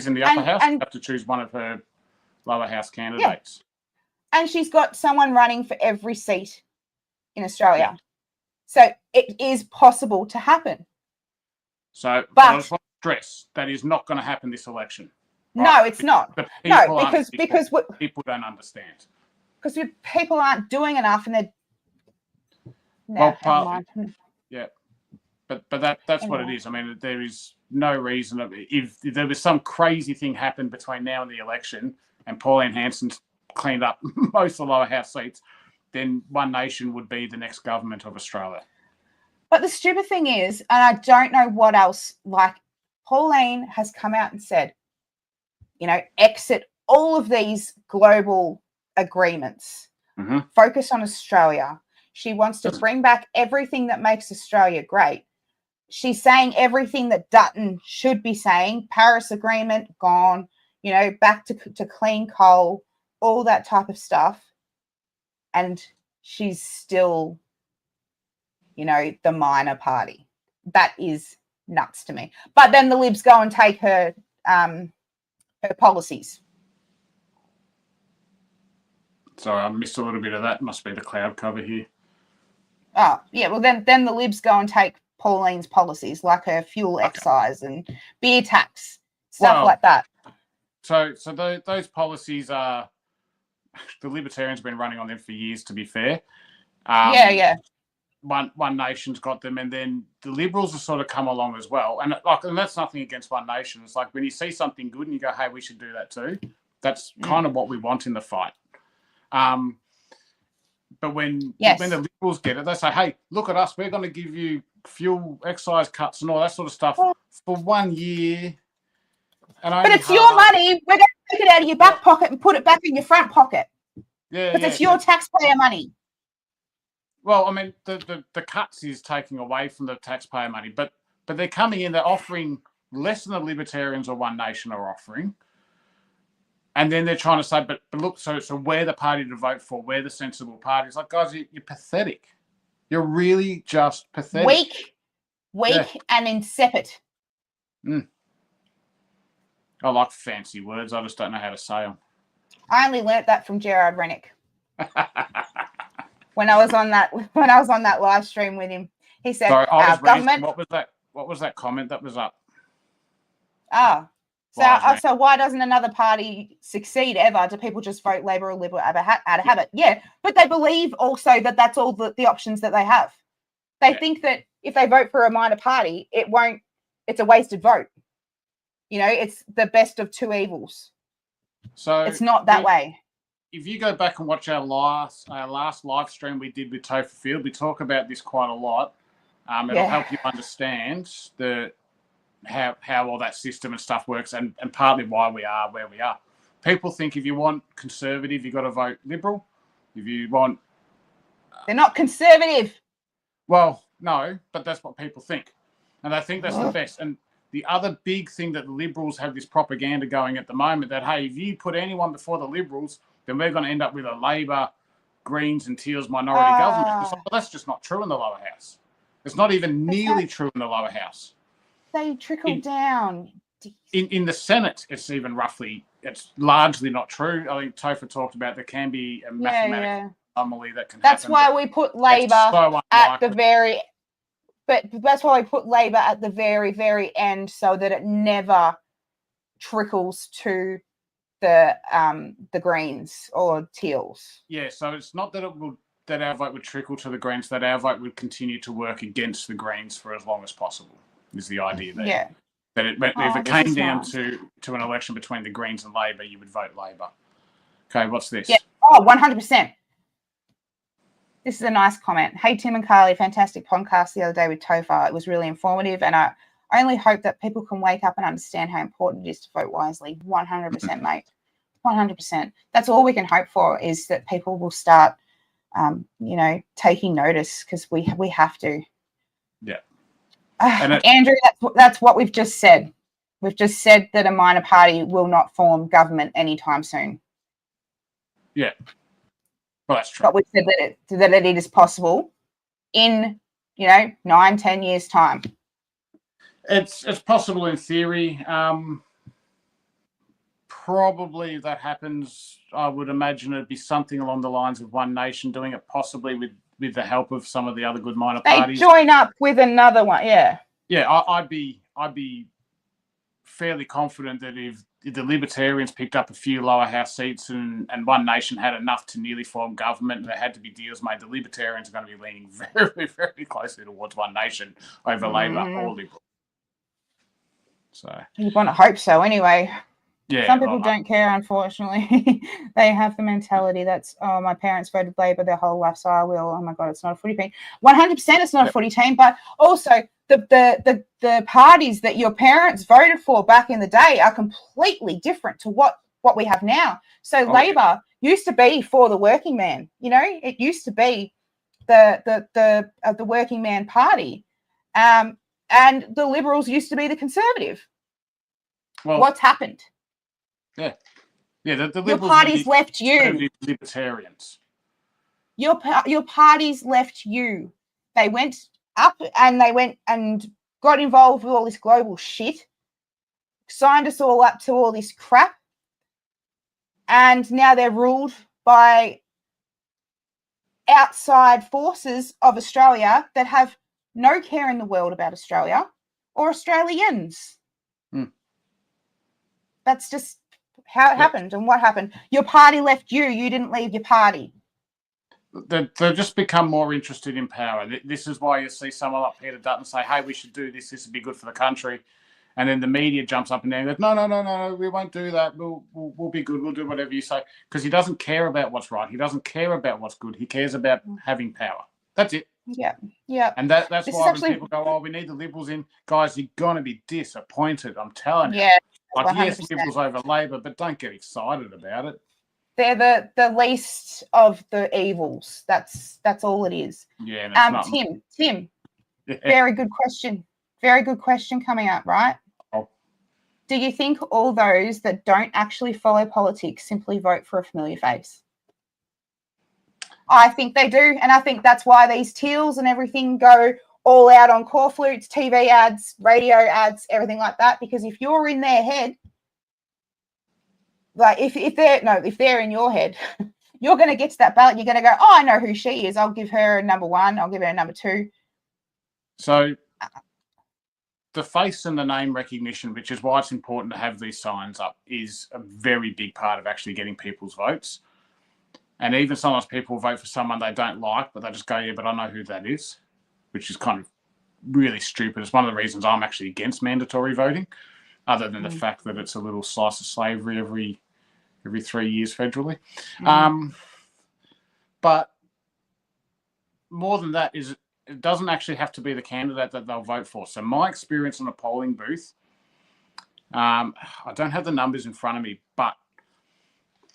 in the upper house, you have to choose one of her lower house candidates. Yeah. And she's got someone running for every seat in Australia. Yeah. So it is possible to happen. So but I just want to stress that is not going to happen this election. Right? No, it's not. No, because people don't understand. Because people aren't doing enough, and yeah, but that's what it is. I mean, there is no reason. If there was some crazy thing happened between now and the election, and Pauline Hanson's cleaned up most of the lower house seats, then One Nation would be the next government of Australia. But the stupid thing is, and I don't know what else, like Pauline has come out and said, exit all of these global agreements, focus on Australia. She wants to bring back everything that makes Australia great. She's saying everything that Dutton should be saying, Paris Agreement, gone, back to clean coal, all that type of stuff. And she's still, the minor party. That is nuts to me. But then the Libs go and take her policies. Sorry, I missed a little bit of that. Must be the cloud cover here. Oh, yeah. Well, then the Libs go and take Pauline's policies, like her fuel excise and beer tax, stuff like that. So those policies are, the Libertarians have been running on them for years, to be fair. Yeah. One Nation's got them, and then the Liberals have sort of come along as well. And that's nothing against One Nation. It's like when you see something good and you go, hey, we should do that too. That's kind of what we want in the fight. But when the Liberals get it, they say, hey, look at us. We're going to give you fuel excise cuts and all that sort of stuff for 1 year. But it's your money. We're going to take it out of your back pocket and put it back in your front pocket. Yeah, because it's your taxpayer money. Well, I mean, the cuts is taking away from the taxpayer money, but they're coming in, they're offering less than the Libertarians or One Nation are offering. And then they're trying to say, but look, so we're the party to vote for, we're the sensible party. It's like, guys, you're pathetic. You're really just pathetic. Weak and insipid. I like fancy words. I just don't know how to say them. I only learnt that from Gerard Rennick. When I was on that live stream with him, he said, Sorry, our government. What was that comment that was up? Oh, so why doesn't another party succeed ever? Do people just vote Labor or Liberal out of habit? Yeah, but they believe also that that's all the options that they have. They think that if they vote for a minor party, it's a wasted vote. It's the best of two evils. So it's not that way. If you go back and watch our last live stream we did with Topher Field, we talk about this quite a lot. It'll help you understand how all that system and stuff works, and partly why we are where we are. People think if you want conservative, you've got to vote Liberal. If you want... They're not conservative. Well, no, but that's what people think. And they think that's the best. And the other big thing that the Liberals have this propaganda going at the moment, that, hey, if you put anyone before the Liberals, then we're going to end up with a Labor, Greens and Teals minority government. Well, that's just not true in the lower house. It's not even nearly true in the lower house. They trickle down. In the Senate, it's largely not true. I think Topher talked about there can be a mathematical anomaly that can happen. That's why we put Labor at the very... But that's why we put Labor at the very, very end, so that it never trickles to the Greens or Teals. Yeah, so it's not that that our vote would trickle to the Greens, that our vote would continue to work against the Greens for as long as possible, is the idea there. Yeah. That if it came down to an election between the Greens and Labor, you would vote Labor. Okay, what's this? Yeah. Oh, 100%. This is a nice comment. Hey, Tim and Carly, fantastic podcast the other day with Topher. It was really informative, and I only hope that people can wake up and understand how important it is to vote wisely. 100%, mate. 100%. That's all we can hope for, is that people will start, taking notice, because we have to. Yeah. Andrew, that's what we've just said. We've just said that a minor party will not form government anytime soon. Yeah. Well, that's true. But we said that it is possible in 9-10 years time. It's possible in theory. Probably if that happens, I would imagine it'd be something along the lines of One Nation doing it, possibly with the help of some of the other good minor parties. They join up with another one, yeah. Yeah, I'd be fairly confident that if the Libertarians picked up a few lower house seats and One Nation had enough to nearly form government, and there had to be deals made, the Libertarians are going to be leaning very, very closely towards One Nation over Labor or Liberal. So you want to hope so, anyway. Yeah, some people don't care, unfortunately. They have the mentality that's, oh, my parents voted Labor their whole life, so I will. Oh my God, it's not a footy team. 100% it's not a footy team, but also the parties that your parents voted for back in the day are completely different to what we have now. So Labor used to be for the working man. It used to be the working man party, and the Liberals used to be the Conservative. Well, what's happened? Yeah. The Liberals, your parties left you. Libertarians. Your parties left you. They went up and they went and got involved with all this global shit, signed us all up to all this crap, and now they're ruled by outside forces of Australia that have no care in the world about Australia or Australians. That's just how it happened. And what happened? Your party left you. You didn't leave your party. They've just become more interested in power. This is why you see someone like Peter Dutton say, hey, we should do this. This would be good for the country. And then the media jumps up and down and goes, no, we won't do that. We'll be good. We'll do whatever you say. Because he doesn't care about what's right. He doesn't care about what's good. He cares about having power. That's it. Yeah. And that's why when people go, oh, we need the Liberals in, guys, you're going to be disappointed. I'm telling you. Yeah. Like, yes, Liberals over Labor, but don't get excited about it. They're the least of the evils. That's all it is. Yeah. Tim. Yeah. Very good question. Very good question coming up, right? Oh. Do you think all those that don't actually follow politics simply vote for a familiar face? I think they do, and I think that's why these Teals and everything go all out on corflutes, TV ads, radio ads, everything like that. Because if you're in their head, like if they're in your head, you're going to get to that ballot. You're going to go, oh, I know who she is. I'll give her a number 1. I'll give her a number 2. So the face and the name recognition, which is why it's important to have these signs up, is a very big part of actually getting people's votes. And even sometimes people vote for someone they don't like, but they just go, yeah, but I know who that is, which is kind of really stupid. It's one of the reasons I'm actually against mandatory voting, other than the fact that it's a little slice of slavery every 3 years federally. But more than that is it doesn't actually have to be the candidate that they'll vote for. So my experience in a polling booth, I don't have the numbers in front of me, but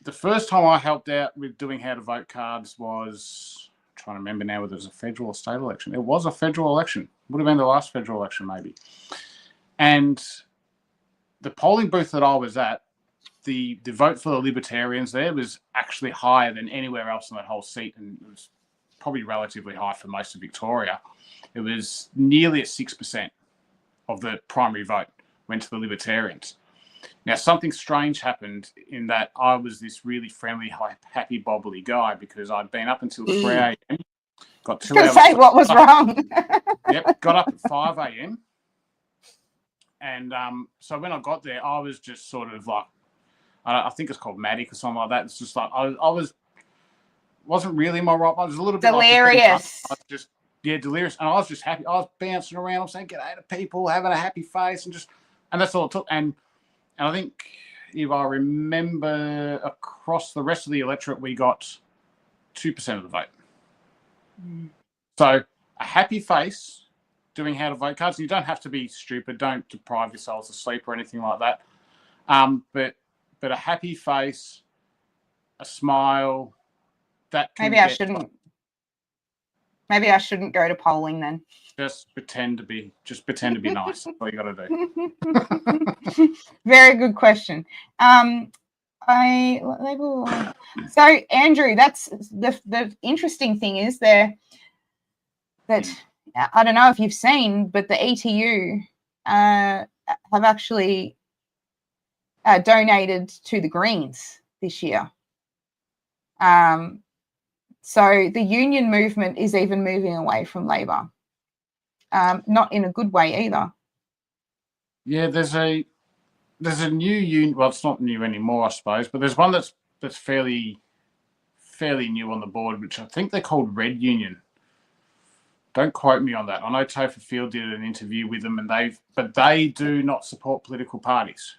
the first time I helped out with doing how to vote cards was, I'm trying to remember now whether it was a federal or state election. It was a federal election. Would have been the last federal election maybe. And the polling booth that I was at, the vote for the Libertarians there was actually higher than anywhere else in that whole seat, and it was probably relatively high for most of Victoria. It was nearly at 6% of the primary vote went to the Libertarians. Now, something strange happened in that I was this really friendly, happy, bobbly guy because I'd been up until 3 a.m. Got 2 hours. Say what was wrong. Yep, got up at 5 a.m. And so when I got there, I was just sort of like, I think it's called Matic or something like that. It's just like I wasn't really my right. I was a little bit delirious. Like I was just delirious, and I was just happy. I was bouncing around. I'm saying g'day to people, having a happy face, and that's all it took. And I think if I remember, across the rest of the electorate, we got 2% of the vote. So a happy face doing how to vote cards. You don't have to be stupid. Don't deprive yourselves of sleep or anything like that. But a happy face, a smile, that can Maybe I shouldn't. Maybe I shouldn't go to polling then. Just pretend to be nice. That's all you got to do. Very good question. So Andrew, that's the interesting thing is there that I don't know if you've seen, but the ETU have actually donated to the Greens this year. So the union movement is even moving away from Labor, not in a good way either. Yeah, there's a new union. Well, it's not new anymore, I suppose, but there's one that's fairly new on the board, which I think they're called Red Union. Don't quote me on that. I know Topher Field did an interview with them, and they do not support political parties.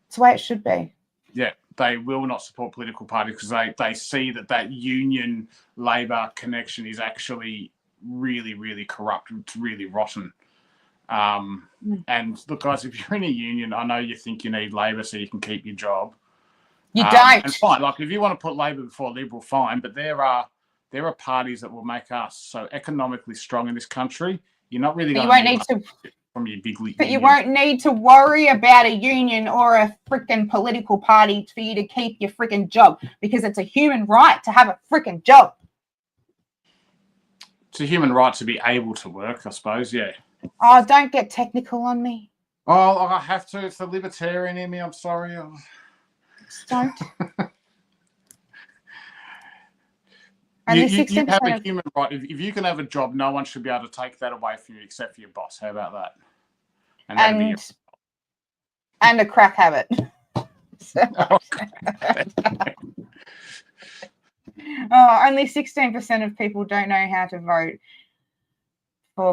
It's the way it should be. Yeah, they will not support political parties because they see that union Labor connection is actually really, really corrupt. It's really rotten. And look, guys, if you're in a union, I know you think you need Labor so you can keep your job. You don't. And fine, like if you want to put Labor before Liberal, fine. But there are parties that will make us so economically strong in this country. You're not really going to need to from your big league. But you won't need to worry about a union or a freaking political party for you to keep your freaking job, because it's a human right to have a freaking job. It's a human right to be able to work, I suppose. Yeah. Oh, don't get technical on me. Oh, I have to. It's the libertarian in me. I'm sorry. Don't. You have a human right. If you can have a job, no one should be able to take that away from you except for your boss. How about that? And a crack habit. Only 16% of people don't know how to vote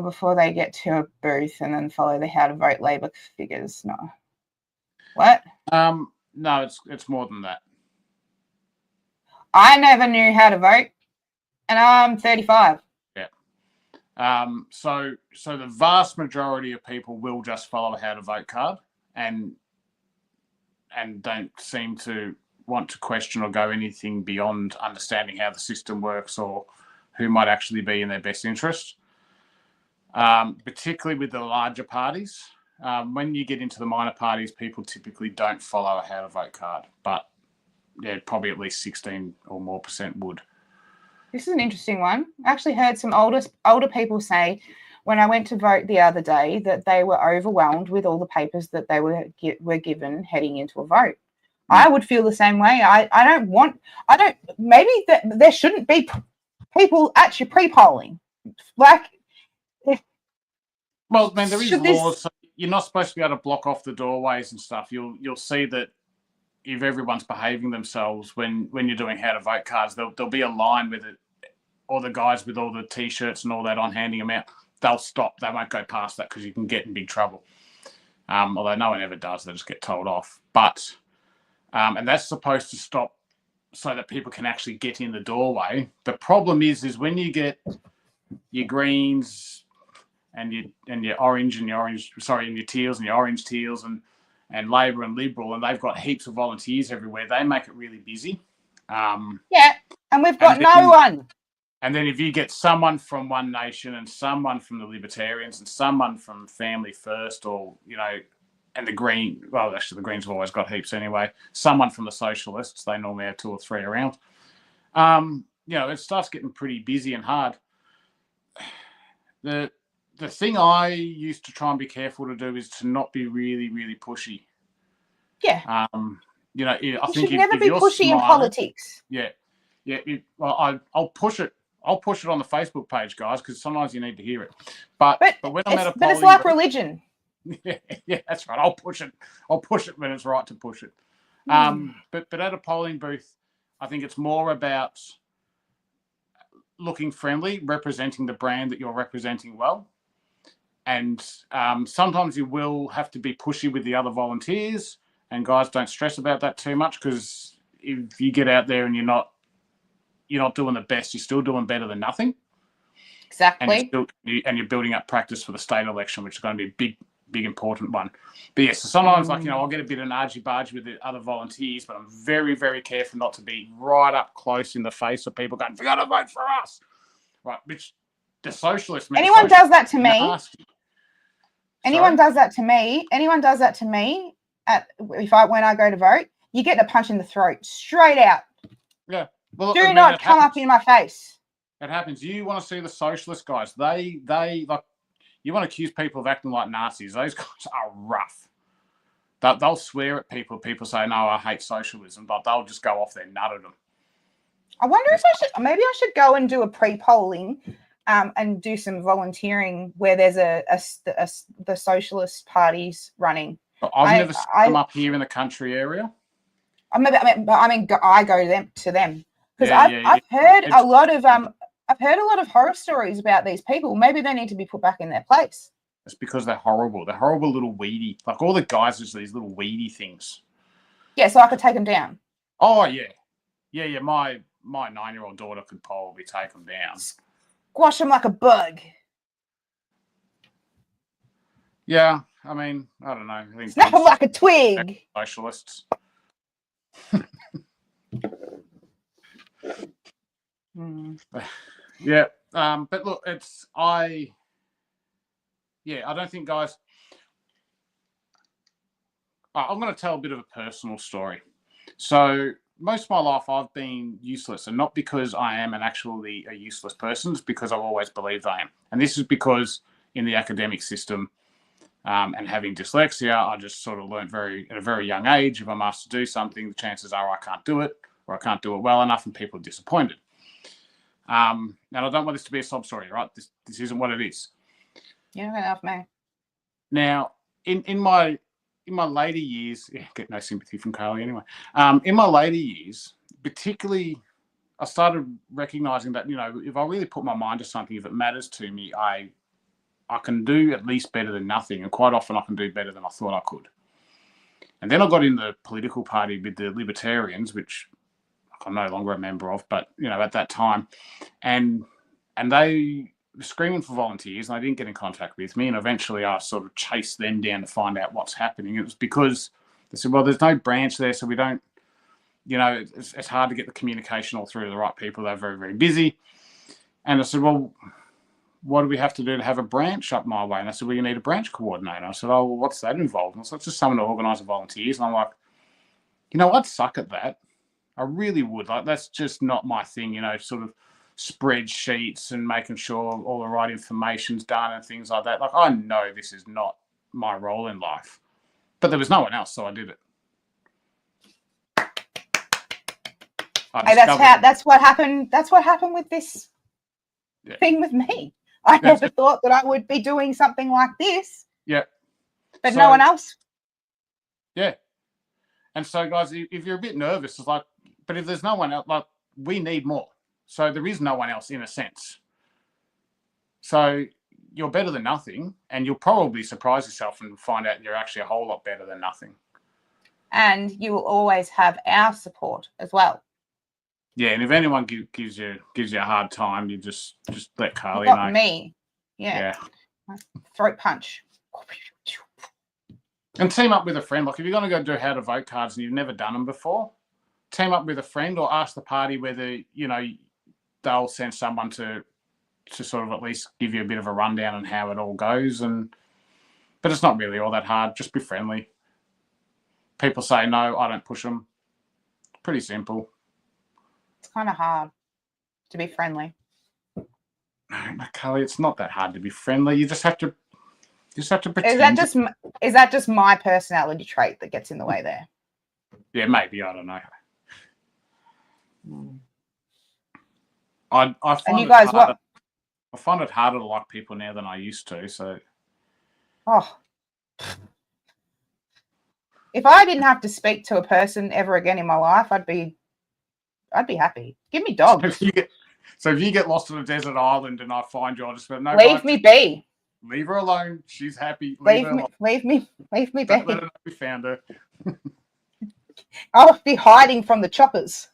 before they get to a booth and then follow the how to vote Labor figures. No. What? No, it's more than that. I never knew how to vote, and I'm 35. Yeah. So the vast majority of people will just follow a how to vote card and don't seem to want to question or go anything beyond understanding how the system works or who might actually be in their best interest. Particularly with the larger parties. When you get into the minor parties, people typically don't follow a how to vote card, but yeah, probably at least 16 or more % would. This is an interesting one. I actually heard some older people say when I went to vote the other day that they were overwhelmed with all the papers that they were given heading into a vote. I would feel the same way. Maybe that there shouldn't be people actually pre-polling. Like, well, man, there is laws. So you're not supposed to be able to block off the doorways and stuff. You'll see that if everyone's behaving themselves when you're doing how to vote cards, there'll be a line with it. All the guys with all the T-shirts and all that on handing them out, they'll stop. They won't go past that because you can get in big trouble. Although no one ever does, they just get told off. But and that's supposed to stop so that people can actually get in the doorway. The problem is when you get your Greens and your orange and your teals and your orange teals and Labor and Liberal, and they've got heaps of volunteers everywhere. They make it really busy. Yeah, and we've got no one. And then if you get someone from One Nation and someone from the Libertarians and someone from Family First, or and the Green, well, actually the Greens have always got heaps anyway. Someone from the Socialists, they normally have 2 or 3 around. It starts getting pretty busy and hard. The thing I used to try and be careful to do is to not be really, really pushy. Yeah. I think should never be pushy in politics. Yeah. I'll push it. I'll push it on the Facebook page, guys, because sometimes you need to hear it. But when I'm at a polling, it's like religion. Yeah, that's right. I'll push it. I'll push it when it's right to push it. But at a polling booth, I think it's more about looking friendly, representing the brand that you're representing well. And sometimes you will have to be pushy with the other volunteers, and guys, don't stress about that too much, because if you get out there and you're not doing the best, you're still doing better than nothing. Exactly. And you're building up practice for the state election, which is going to be a big important one. But yeah, so sometimes I'll get a bit of argy-bargy with the other volunteers, but I'm very, very careful not to be right up close in the face of people going, "You got to vote for us," right? Which the socialists. Anyone does that to me. Anyone does that to me. Anyone does that to me. When I go to vote, you get a punch in the throat straight out. Yeah. Well, do not come up in my face. It happens. You want to see the socialist guys? They like. You want to accuse people of acting like Nazis? Those guys are rough. They'll swear at people. People say, "No, I hate socialism," but they'll just go off their nut at them. I wonder if I should go and do a pre-polling, and do some volunteering where there's the socialist parties running. But I've never seen them up here in the country area. I go to them because I've heard a lot of horror stories about these people. Maybe they need to be put back in their place. It's because they're horrible. They're horrible little weedy. Like all the guys are these little weedy things. Yeah, so I could take them down. Oh yeah. My 9-year-old daughter could probably take them down. Squash them like a bug. Yeah, I mean, I don't know. I think snap them like a twig. Socialists. Yeah, but look, I don't think, guys. I'm going to tell a bit of a personal story. So most of my life I've been useless, and not because I am actually a useless person. It's because I've always believed I am, and this is because in the academic system, and having dyslexia, I just sort of learned at a very young age, if I'm asked to do something, the chances are I can't do it, or I can't do it well enough, and people are disappointed. And I don't want this to be a sob story, right? This isn't what it is. You're not enough, man. Now, in my later years, get no sympathy from Carly anyway. In my later years, particularly, I started recognizing that, if I really put my mind to something, if it matters to me, I can do at least better than nothing, and quite often I can do better than I thought I could. And then I got in the political party with the Libertarians, which I'm no longer a member of, but at that time, and they were screaming for volunteers, and they didn't get in contact with me, and eventually I sort of chased them down to find out what's happening. It was because they said, well, there's no branch there, so we don't, it's hard to get the communication all through to the right people. They're very, very busy. And I said, well, what do we have to do to have a branch up my way? And I said, well, you need a branch coordinator. I said, oh, well, what's that involved? And I said, it's just someone to organise the volunteers. And I'm like, I'd suck at that. I really would. Like, that's just not my thing, sort of spreadsheets and making sure all the right information's done and things like that. Like, I know this is not my role in life. But there was no one else, so I did it. Hey, that's what happened. That's what happened with this thing with me. I never thought that I would be doing something like this. Yeah. But no one else. Yeah. And so, guys, if you're a bit nervous, it's like, but if there's no one else, like, we need more. So there is no one else in a sense. So you're better than nothing, and you'll probably surprise yourself and find out you're actually a whole lot better than nothing. And you will always have our support as well. Yeah, and if anyone gives you a hard time, you just let Carly know. Not me. Yeah. Throat punch. And team up with a friend. Like, if you're going to go do how to vote cards and you've never done them before, team up with a friend, or ask the party whether they'll send someone to sort of at least give you a bit of a rundown on how it all goes. But it's not really all that hard. Just be friendly. People say no, I don't push them. Pretty simple. It's kind of hard to be friendly. No, Carly, it's not that hard to be friendly. You just have to pretend. Is that just my personality trait that gets in the way there? Yeah, maybe. I don't know. I find it harder to like people now than I used to. So. Oh, If I didn't have to speak to a person ever again in my life, I'd be happy. Give me dogs. So if you get lost on a desert island and I find you, I'll just go, no, Leave me be. Leave her alone. She's happy. Leave me Don't be. let her know we found her. I'll be hiding from the choppers.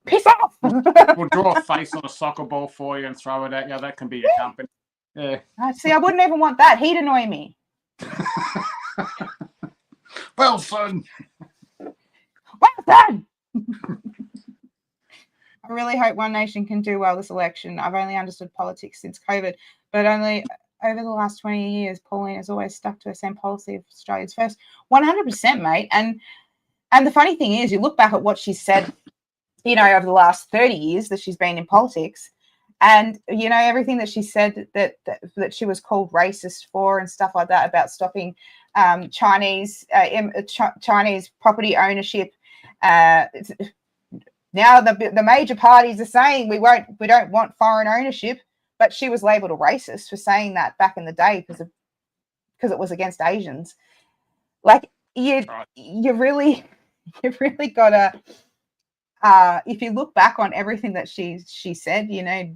Piss off. We'll draw a face on a soccer ball for you and throw it at you. That can be your company. Yeah. See, I wouldn't even want that. He'd annoy me. Well, son. Well done. I really hope One Nation can do well this election. I've only understood politics since COVID, but only over the last 20 years, Pauline has always stuck to her same policy of Australia's first. 100%, mate. And the funny thing is, you look back at what she said, you know, over the last 30 years that she's been in politics, and, you know, everything that she said that she was called racist for and stuff like that about stopping Chinese property ownership. Now the major parties are saying we don't want foreign ownership, but she was labelled a racist for saying that back in the day because it was against Asians. Like you really gotta. If you look back on everything that she said, you know,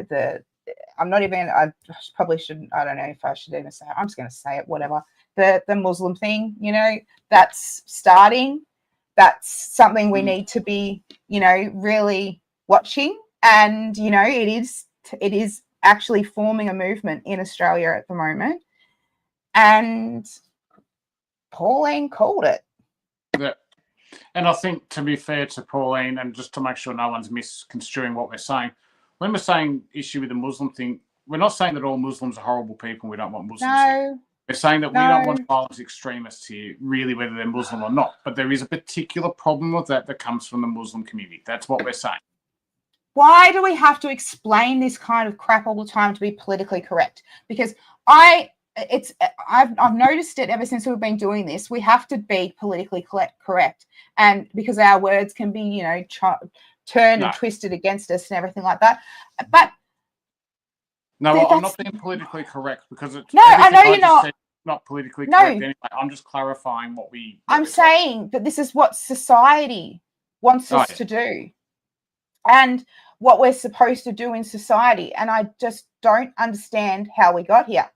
I probably shouldn't. I don't know if I should even say it. I'm just going to say it. Whatever. The Muslim thing, you know, that's starting. That's something we need to be, you know, really watching. And, you know, it is actually forming a movement in Australia at the moment. And Pauline called it. Yeah. And I think, to be fair to Pauline, and just to make sure no one's misconstruing what we're saying, when we're saying issue with the Muslim thing, we're not saying that all Muslims are horrible people and we don't want Muslims here. We're saying that we don't want violent extremists here, really, whether they're Muslim or not. But there is a particular problem with that comes from the Muslim community. That's what we're saying. Why do we have to explain this kind of crap all the time to be politically correct? Because I've noticed it ever since we've been doing this. We have to be politically correct, and because our words can be, you know, turned and twisted against us and everything like that. But no, I'm not being politically correct because it's I know you're not politically correct anyway. I'm just clarifying what I'm saying that this is what society wants us to do, and what we're supposed to do in society. And I just don't understand how we got here.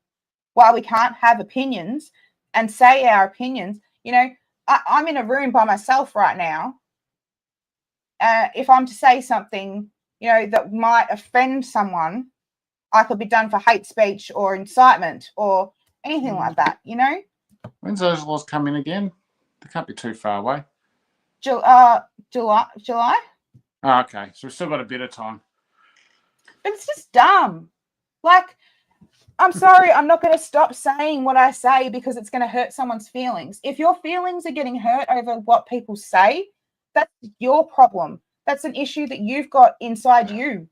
Why we can't have opinions and say our opinions. You know, I'm in a room by myself right now. If I'm to say something, you know, that might offend someone, I could be done for hate speech or incitement or anything like that, you know? When's those laws come in again? They can't be too far away. July? Oh, okay. So we've still got a bit of time. But it's just dumb. Like, I'm sorry, I'm not going to stop saying what I say because it's going to hurt someone's feelings. If your feelings are getting hurt over what people say, that's your problem. That's an issue that you've got inside you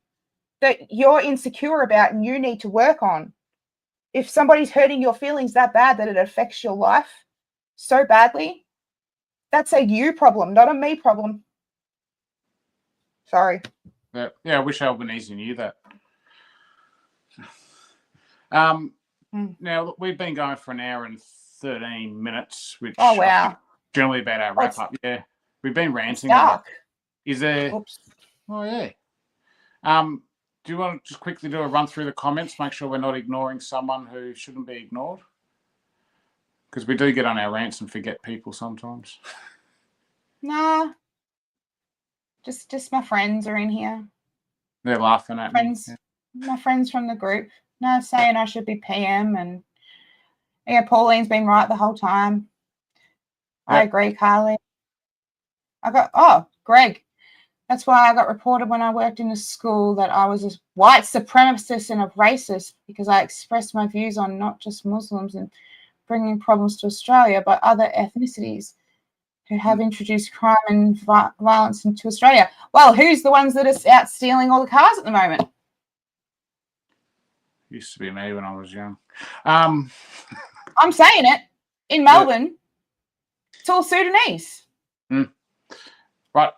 that you're insecure about and you need to work on. If somebody's hurting your feelings that bad that it affects your life so badly, that's a you problem, not a me problem. Sorry. Yeah, I wish Albanese knew that. Now, we've been going for an hour and 13 minutes, which generally about our wrap-up. Yeah, we've been ranting. Is there... Oops. Oh, yeah. Do you want to just quickly do a run through the comments, make sure we're not ignoring someone who shouldn't be ignored? Because we do get on our rants and forget people sometimes. Nah. Just my friends are in here. They're laughing at me. Yeah. My friends from the group. No, saying I should be PM, and yeah, Pauline's been right the whole time. Yep. I agree, Carly. Greg. That's why I got reported when I worked in a school that I was a white supremacist and a racist because I expressed my views on not just Muslims and bringing problems to Australia, but other ethnicities who have introduced crime and violence into Australia. Well, who's the ones that are out stealing all the cars at the moment? Used to be me when I was young. I'm saying it. In Melbourne, it's all Sudanese. Right.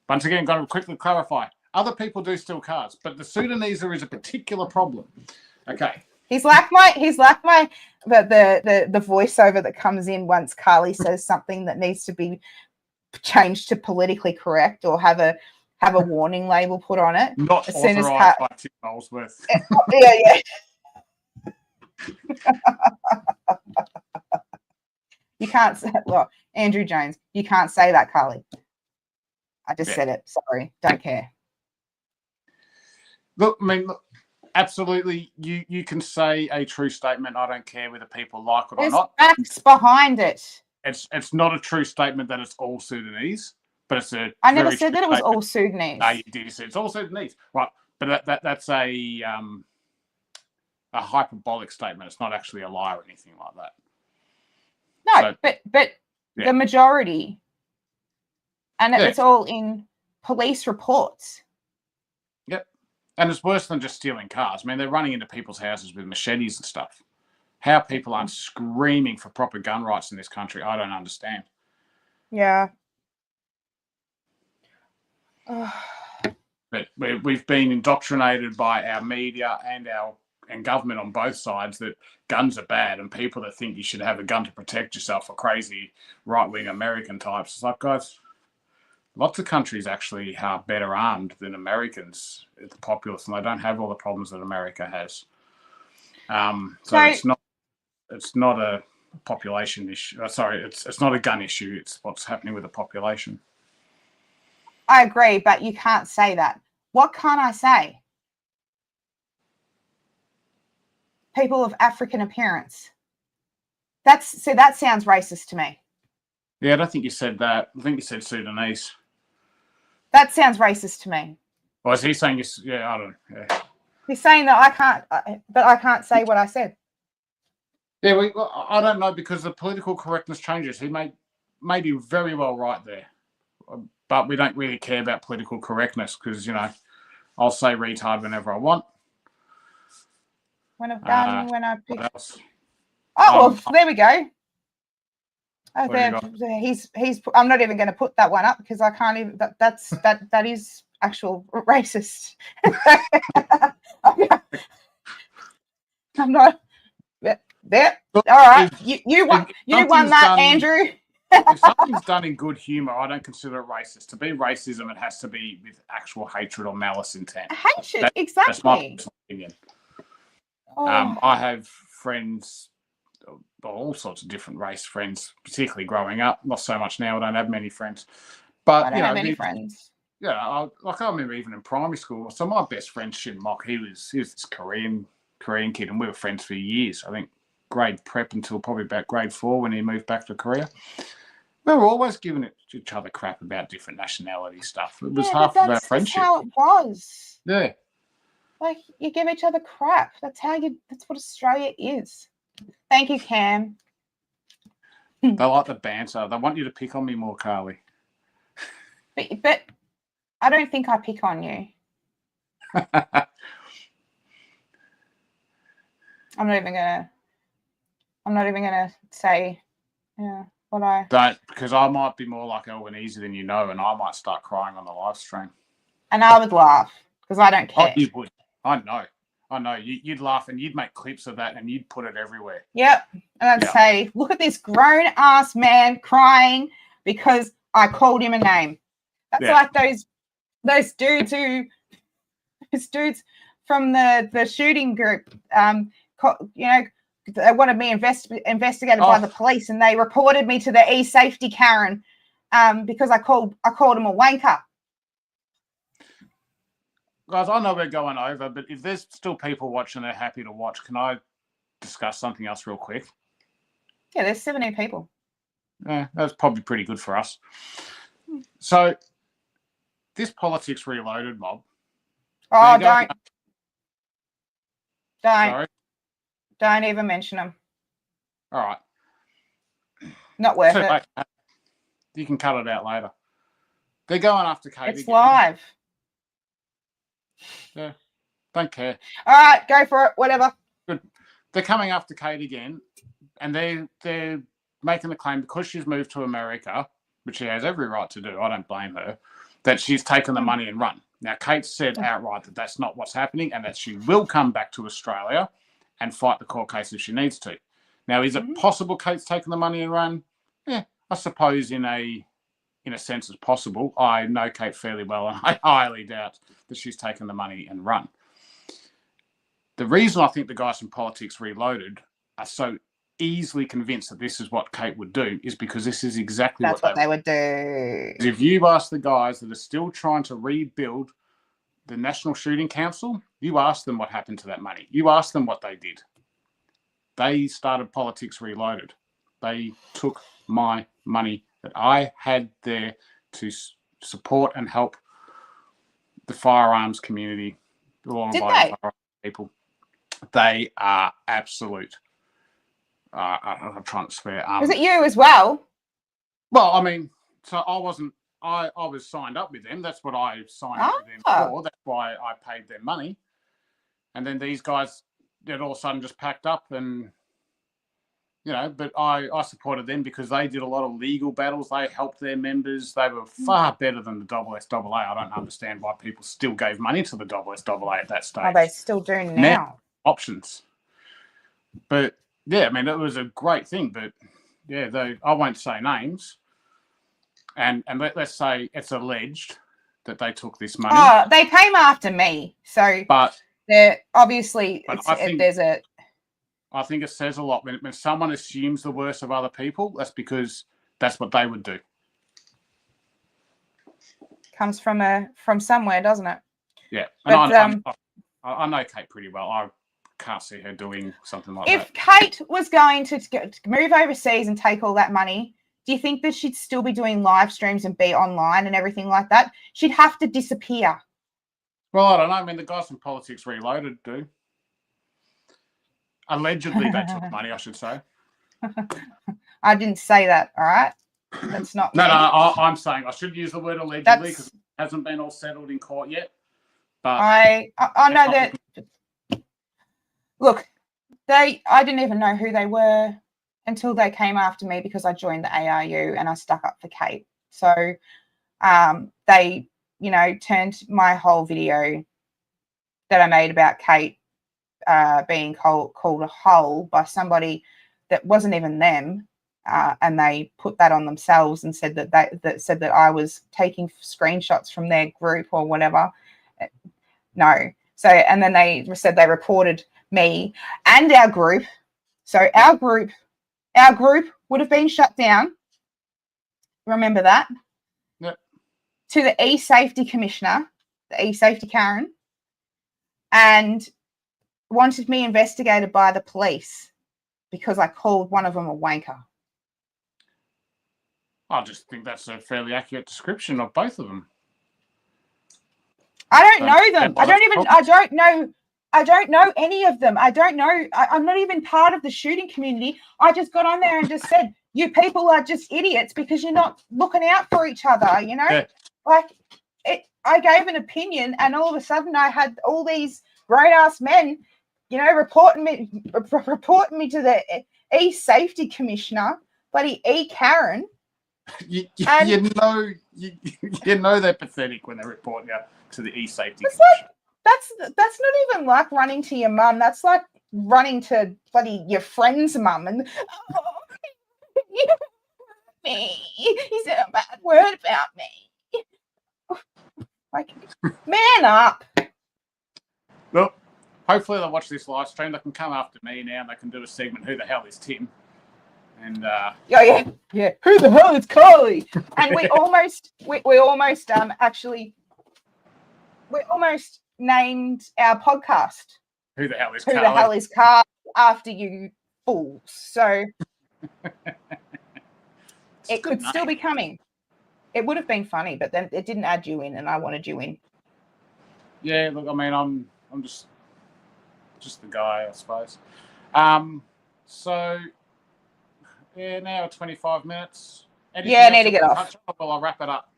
Once again, got to quickly clarify. Other people do steal cars, but the Sudanese is a particular problem. Okay. He's like my the voiceover that comes in once Carly says something that needs to be changed to politically correct or have a warning label put on it. Not as soon as authorised by Tim Molesworth. yeah. You can't say, well, Andrew Jones, you can't say that, Carly. I just said it. Sorry, don't care. Look, I mean, absolutely, you can say a true statement. I don't care whether people like it or not. There's facts behind it. It's not a true statement that it's all Sudanese, but it's a. I never said that it was all Sudanese. No, you did. You said it's all Sudanese, right? But that's a hyperbolic statement. It's not actually a lie or anything like that. No, so, but the majority, and it's all in police reports. Yep, and it's worse than just stealing cars. I mean, they're running into people's houses with machetes and stuff. How people aren't screaming for proper gun rights in this country, I don't understand. Yeah. But we've been indoctrinated by our media and government on both sides that guns are bad, and people that think you should have a gun to protect yourself are crazy right-wing American types. It's like, guys, lots of countries actually are better armed than Americans at the populace, and they don't have all the problems that America has. So it's not a population issue. Sorry, it's not a gun issue. It's what's happening with the population. I agree, but you can't say that. What can't I say? People of African appearance. That sounds racist to me. Yeah, I don't think you said that. I think you said Sudanese. That sounds racist to me. Or is he saying you? Yeah, I don't know. Yeah. He's saying that I can't say what I said. Yeah, I don't know, because the political correctness changes. He may be very well right there, but we don't really care about political correctness because, I'll say retard whenever I want. When I've done, when I pick. What else? Oh, well, there we go. Oh, there, he's. I'm not even going to put that one up because I can't even. That is actual racist. I'm not. There. All right. You won that, Andrew. If something's done in good humour, I don't consider it racist. To be racism, it has to be with actual hatred or malice intent. Hatred, exactly. That's my personal opinion. Oh. I have friends, all sorts of different race friends, particularly growing up. Not so much now. I don't have many friends. But I don't have any friends. Yeah, I remember even in primary school. So my best friend Shin Mok, he was this Korean kid, and we were friends for years. I think grade prep until probably about grade 4 when he moved back to Korea. We were always giving each other crap about different nationality stuff. It was half of our friendship. That's how it was. Yeah. Like, you give each other crap. That's what Australia is. Thank you, Cam. They like the banter. They want you to pick on me more, Carly. But I don't think I pick on you. I'm not even gonna say what I don't, because I might be more like Albanese than you know, and I might start crying on the live stream. And I would laugh because I don't care. Oh, you would. I know. You'd laugh and you'd make clips of that and you'd put it everywhere. Yep. And I'd say, look at this grown ass man crying because I called him a name. That's like those dudes from the shooting group. They wanted me investigated by the police, and they reported me to the e-safety Karen because I called him a wanker. Guys, I know we're going over, but if there's still people watching, they're happy to watch. Can I discuss something else real quick? Yeah, there's 17 people. Yeah, that's probably pretty good for us. So, this Politics Reloaded mob. Oh, don't even mention them. All right. Not worth it. You can cut it out later. They're going after Kate. It's live. Yeah, don't care. All right, go for it. Whatever. Good. They're coming after Kate again, and they're making the claim because she's moved to America, which she has every right to do. I don't blame her. That she's taken the money and run. Now, Kate said outright that that's not what's happening, and that she will come back to Australia and fight the court case if she needs to. Now, is it possible Kate's taken the money and run? Yeah, I suppose in a sense it's possible. I know Kate fairly well, and I highly doubt that she's taken the money and run. The reason I think the guys from Politics Reloaded are so easily convinced that this is what Kate would do is because this is exactly That's what they would do. If you ask the guys that are still trying to rebuild the National Shooting Council, you ask them what happened to that money. You ask them what they did. They started Politics Reloaded. They took my money that I had there to support and help the firearms community, the law and firearms people. They are absolute. I'm trying to swear. Was it you as well? Well, I mean, so I wasn't. I was signed up with them. That's what I signed up with them for. That's why I paid them money. And then these guys, all of a sudden just packed up and, but I supported them because they did a lot of legal battles. They helped their members. They were far better than the SSAA. I don't understand why people still gave money to the SSAA at that stage. Oh, they still do now. Options. But, yeah, I mean, it was a great thing. But, yeah, I won't say names. And let's say it's alleged that they took this money. Oh, they came after me. So, but they're obviously, I think it says a lot when someone assumes the worst of other people. That's because that's what they would do. Comes from somewhere, doesn't it? Yeah, and I know Kate pretty well. I can't see her doing something like that. If Kate was going to move overseas and take all that money, do you think that she'd still be doing live streams and be online and everything like that? She'd have to disappear. Well, I don't know. I mean, the guys from Politics Reloaded do. Allegedly, they took money, I should say. I didn't say that, all right? That's not No, I'm saying I should use the word allegedly because it hasn't been all settled in court yet. But I know that. Look, I didn't even know who they were until they came after me because I joined the ARU and I stuck up for Kate. So they, turned my whole video that I made about Kate being called a hole by somebody that wasn't even them, and they put that on themselves and said that I was taking screenshots from their group or whatever. No. So, and then they said they reported me and our group. So our group would have been shut down. Remember that? Yep. To the e-safety commissioner, the e-safety Karen, and wanted me investigated by the police because I called one of them a wanker. I just think that's a fairly accurate description of both of them. I don't know them. I don't know any of them. I don't know. I'm not even part of the shooting community. I just got on there and just said, you people are just idiots because you're not looking out for each other, Yeah. I gave an opinion and all of a sudden I had all these grown-ass men, reporting me to the e-safety commissioner, bloody E-Karen. You know they're pathetic when they report you to the e-safety commission. That's not even like running to your mum. That's like running to bloody your friend's mum and you hurt me. He said a bad word about me. Like, man up. Well, hopefully they'll watch this live stream. They can come after me now and they can do a segment, Who the Hell is Tim? And yeah. Who the hell is Carly? And we almost named our podcast Who the Hell is Who Carly? the Hell is Carly after you fools. So it could still be coming. It would have been funny, but then it didn't add you in and I wanted you in. Yeah, look, I mean, I'm just the guy, I suppose. So yeah, now 25 minutes. Anything I need to get off. Well, I'll wrap it up.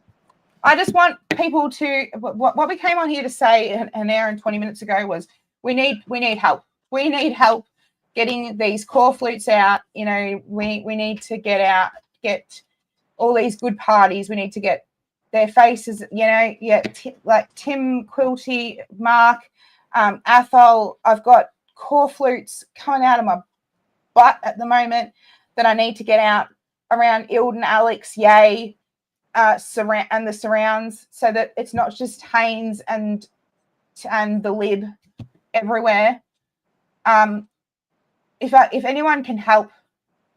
I just want people to what we came on here to say an hour and 20 minutes ago was we need help. We need help getting these core flutes out. We need to get all these good parties. We need to get their faces, like Tim Quilty, Mark, Athol. I've got core flutes coming out of my butt at the moment that I need to get out around Ilden, Alex, Yay, and the surrounds, so that it's not just Haynes and the lib everywhere. If anyone can help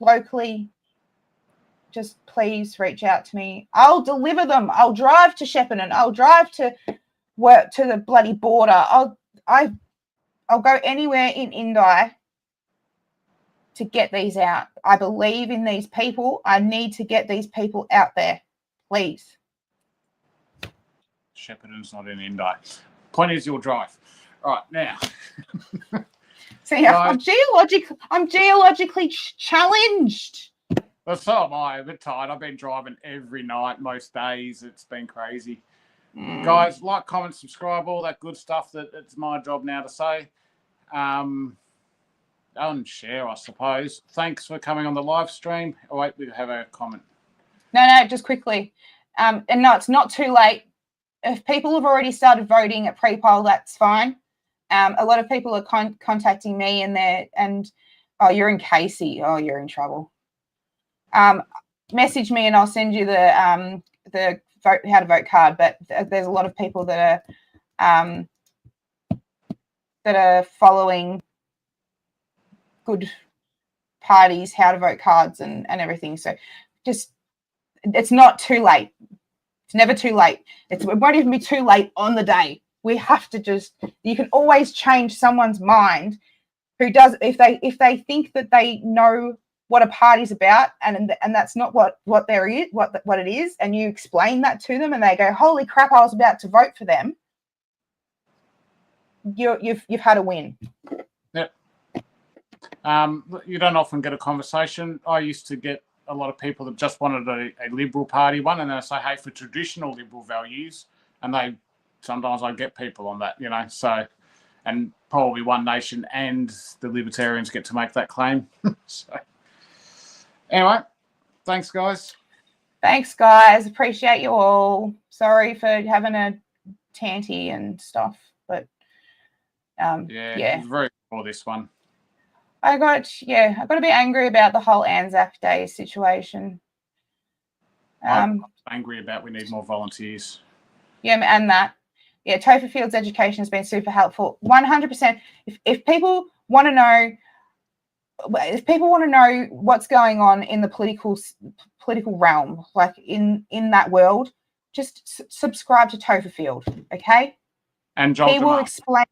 locally, just please reach out to me. I'll deliver them. I'll drive to Shepparton. I'll drive to work to the bloody border. I'll go anywhere in Indi to get these out. I believe in these people. I need to get these people out there, please. Shepparton's not in Indi. Point is, you'll drive. All right, now. So yeah, I'm geologically challenged. Well, so am I. A bit tired. I've been driving every night, most days. It's been crazy. Guys, like, comment, subscribe, all that good stuff that it's my job now to say. And share, I suppose. Thanks for coming on the live stream. Oh, wait, we have a comment. No, just quickly. And no, it's not too late. If people have already started voting at pre-poll, that's fine. A lot of people are contacting me and oh, you're in Casey. Oh, you're in trouble. Message me and I'll send you the vote, how to vote card. But there's a lot of people that are following good parties, how to vote cards and everything. So just, it's not too late. It's never too late. It won't even be too late on the day. We have to you can always change someone's mind who does, if they think that they know what a party's about and that's not what it is, and you explain that to them and they go, holy crap, I was about to vote for them, you've had a win. Yep. You don't often get a conversation. I used to get a lot of people that just wanted a Liberal Party one, and then I say, hey, for traditional Liberal values, and sometimes I get people on that, so, and probably One Nation and the Libertarians get to make that claim. So anyway, thanks guys. Appreciate you all. Sorry for having a tanty and stuff, but it was very cool, this one. I got a bit angry about the whole Anzac Day situation. I'm angry about we need more volunteers. Yeah, and that. Yeah, Topher Fields education has been super helpful. 100%. If people want to know what's going on in the political realm, like in that world, just subscribe to Topher Field, okay? And Joel He Jamal. will explain,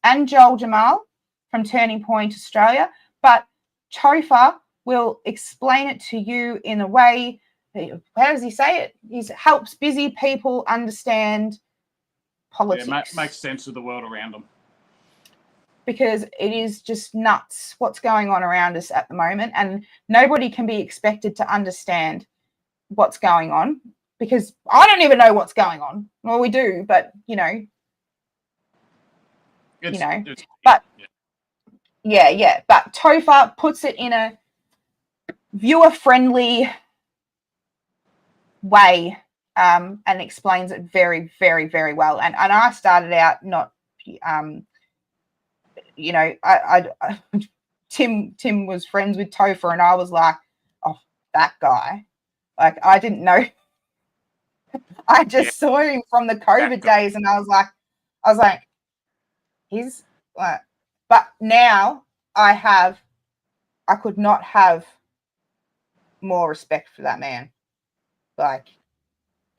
and Joel Jamal from Turning Point Australia, but Topher will explain it to you in a way. How does he say it? He helps busy people understand politics. Yeah, makes sense of the world around them. Because it is just nuts what's going on around us at the moment, and nobody can be expected to understand what's going on, because I don't even know what's going on. Well, we do, but but Topher puts it in a viewer-friendly way, and explains it very, very, very well. And I started out not, Tim was friends with Topher, and I was like, oh, that guy. Like, I didn't know. I just saw him from the COVID days, and I was like, he's like, but now I could not have more respect for that man. Like,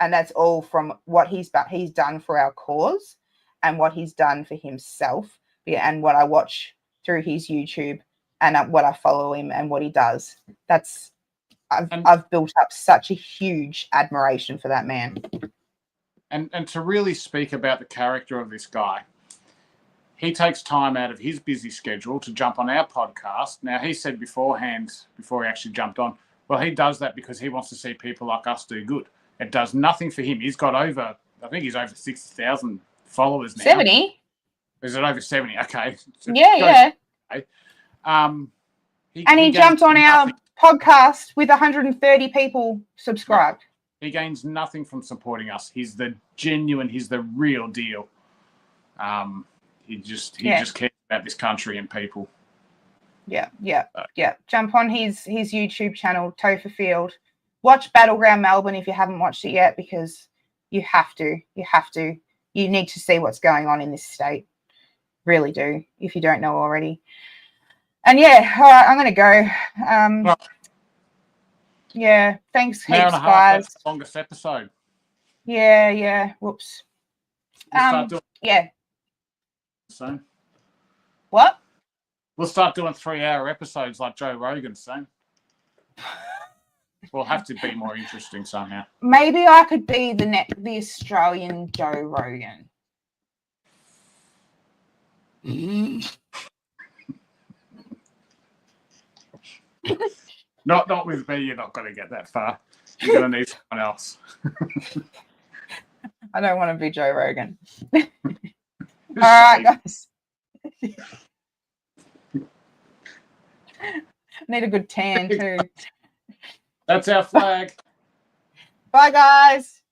and that's all from what he's done for our cause and what he's done for himself, and what I watch through his YouTube and what I follow him and what he does. I've built up such a huge admiration for that man. And to really speak about the character of this guy, he takes time out of his busy schedule to jump on our podcast. Now, he said beforehand, before he actually jumped on, well, he does that because he wants to see people like us do good. It does nothing for him. He's got over 60,000 followers now. 70? Is it over 70? Okay. Yeah. Okay. He jumped on our podcast with 130 people subscribed. He gains nothing from supporting us. He's the real deal. He just cares about this country and people. Yeah. Jump on his YouTube channel, Topher Field. Watch Battleground Melbourne if you haven't watched it yet, because you have to. You need to see what's going on in this state. Really do, if you don't know already. And yeah, all right, I'm going to go. Yeah, thanks heaps, Hour and a half, guys. that's the longest episode. Yeah. Whoops. We'll start doing Yeah. soon. What? We'll start doing 3-hour episodes like Joe Rogan soon. We'll have to be more interesting somehow. Maybe I could be the Australian Joe Rogan. Not with me. You're not going to get that far. You're going to need someone else. I don't want to be Joe Rogan. All right, guys. Need a good tan too. That's our flag. Bye, guys.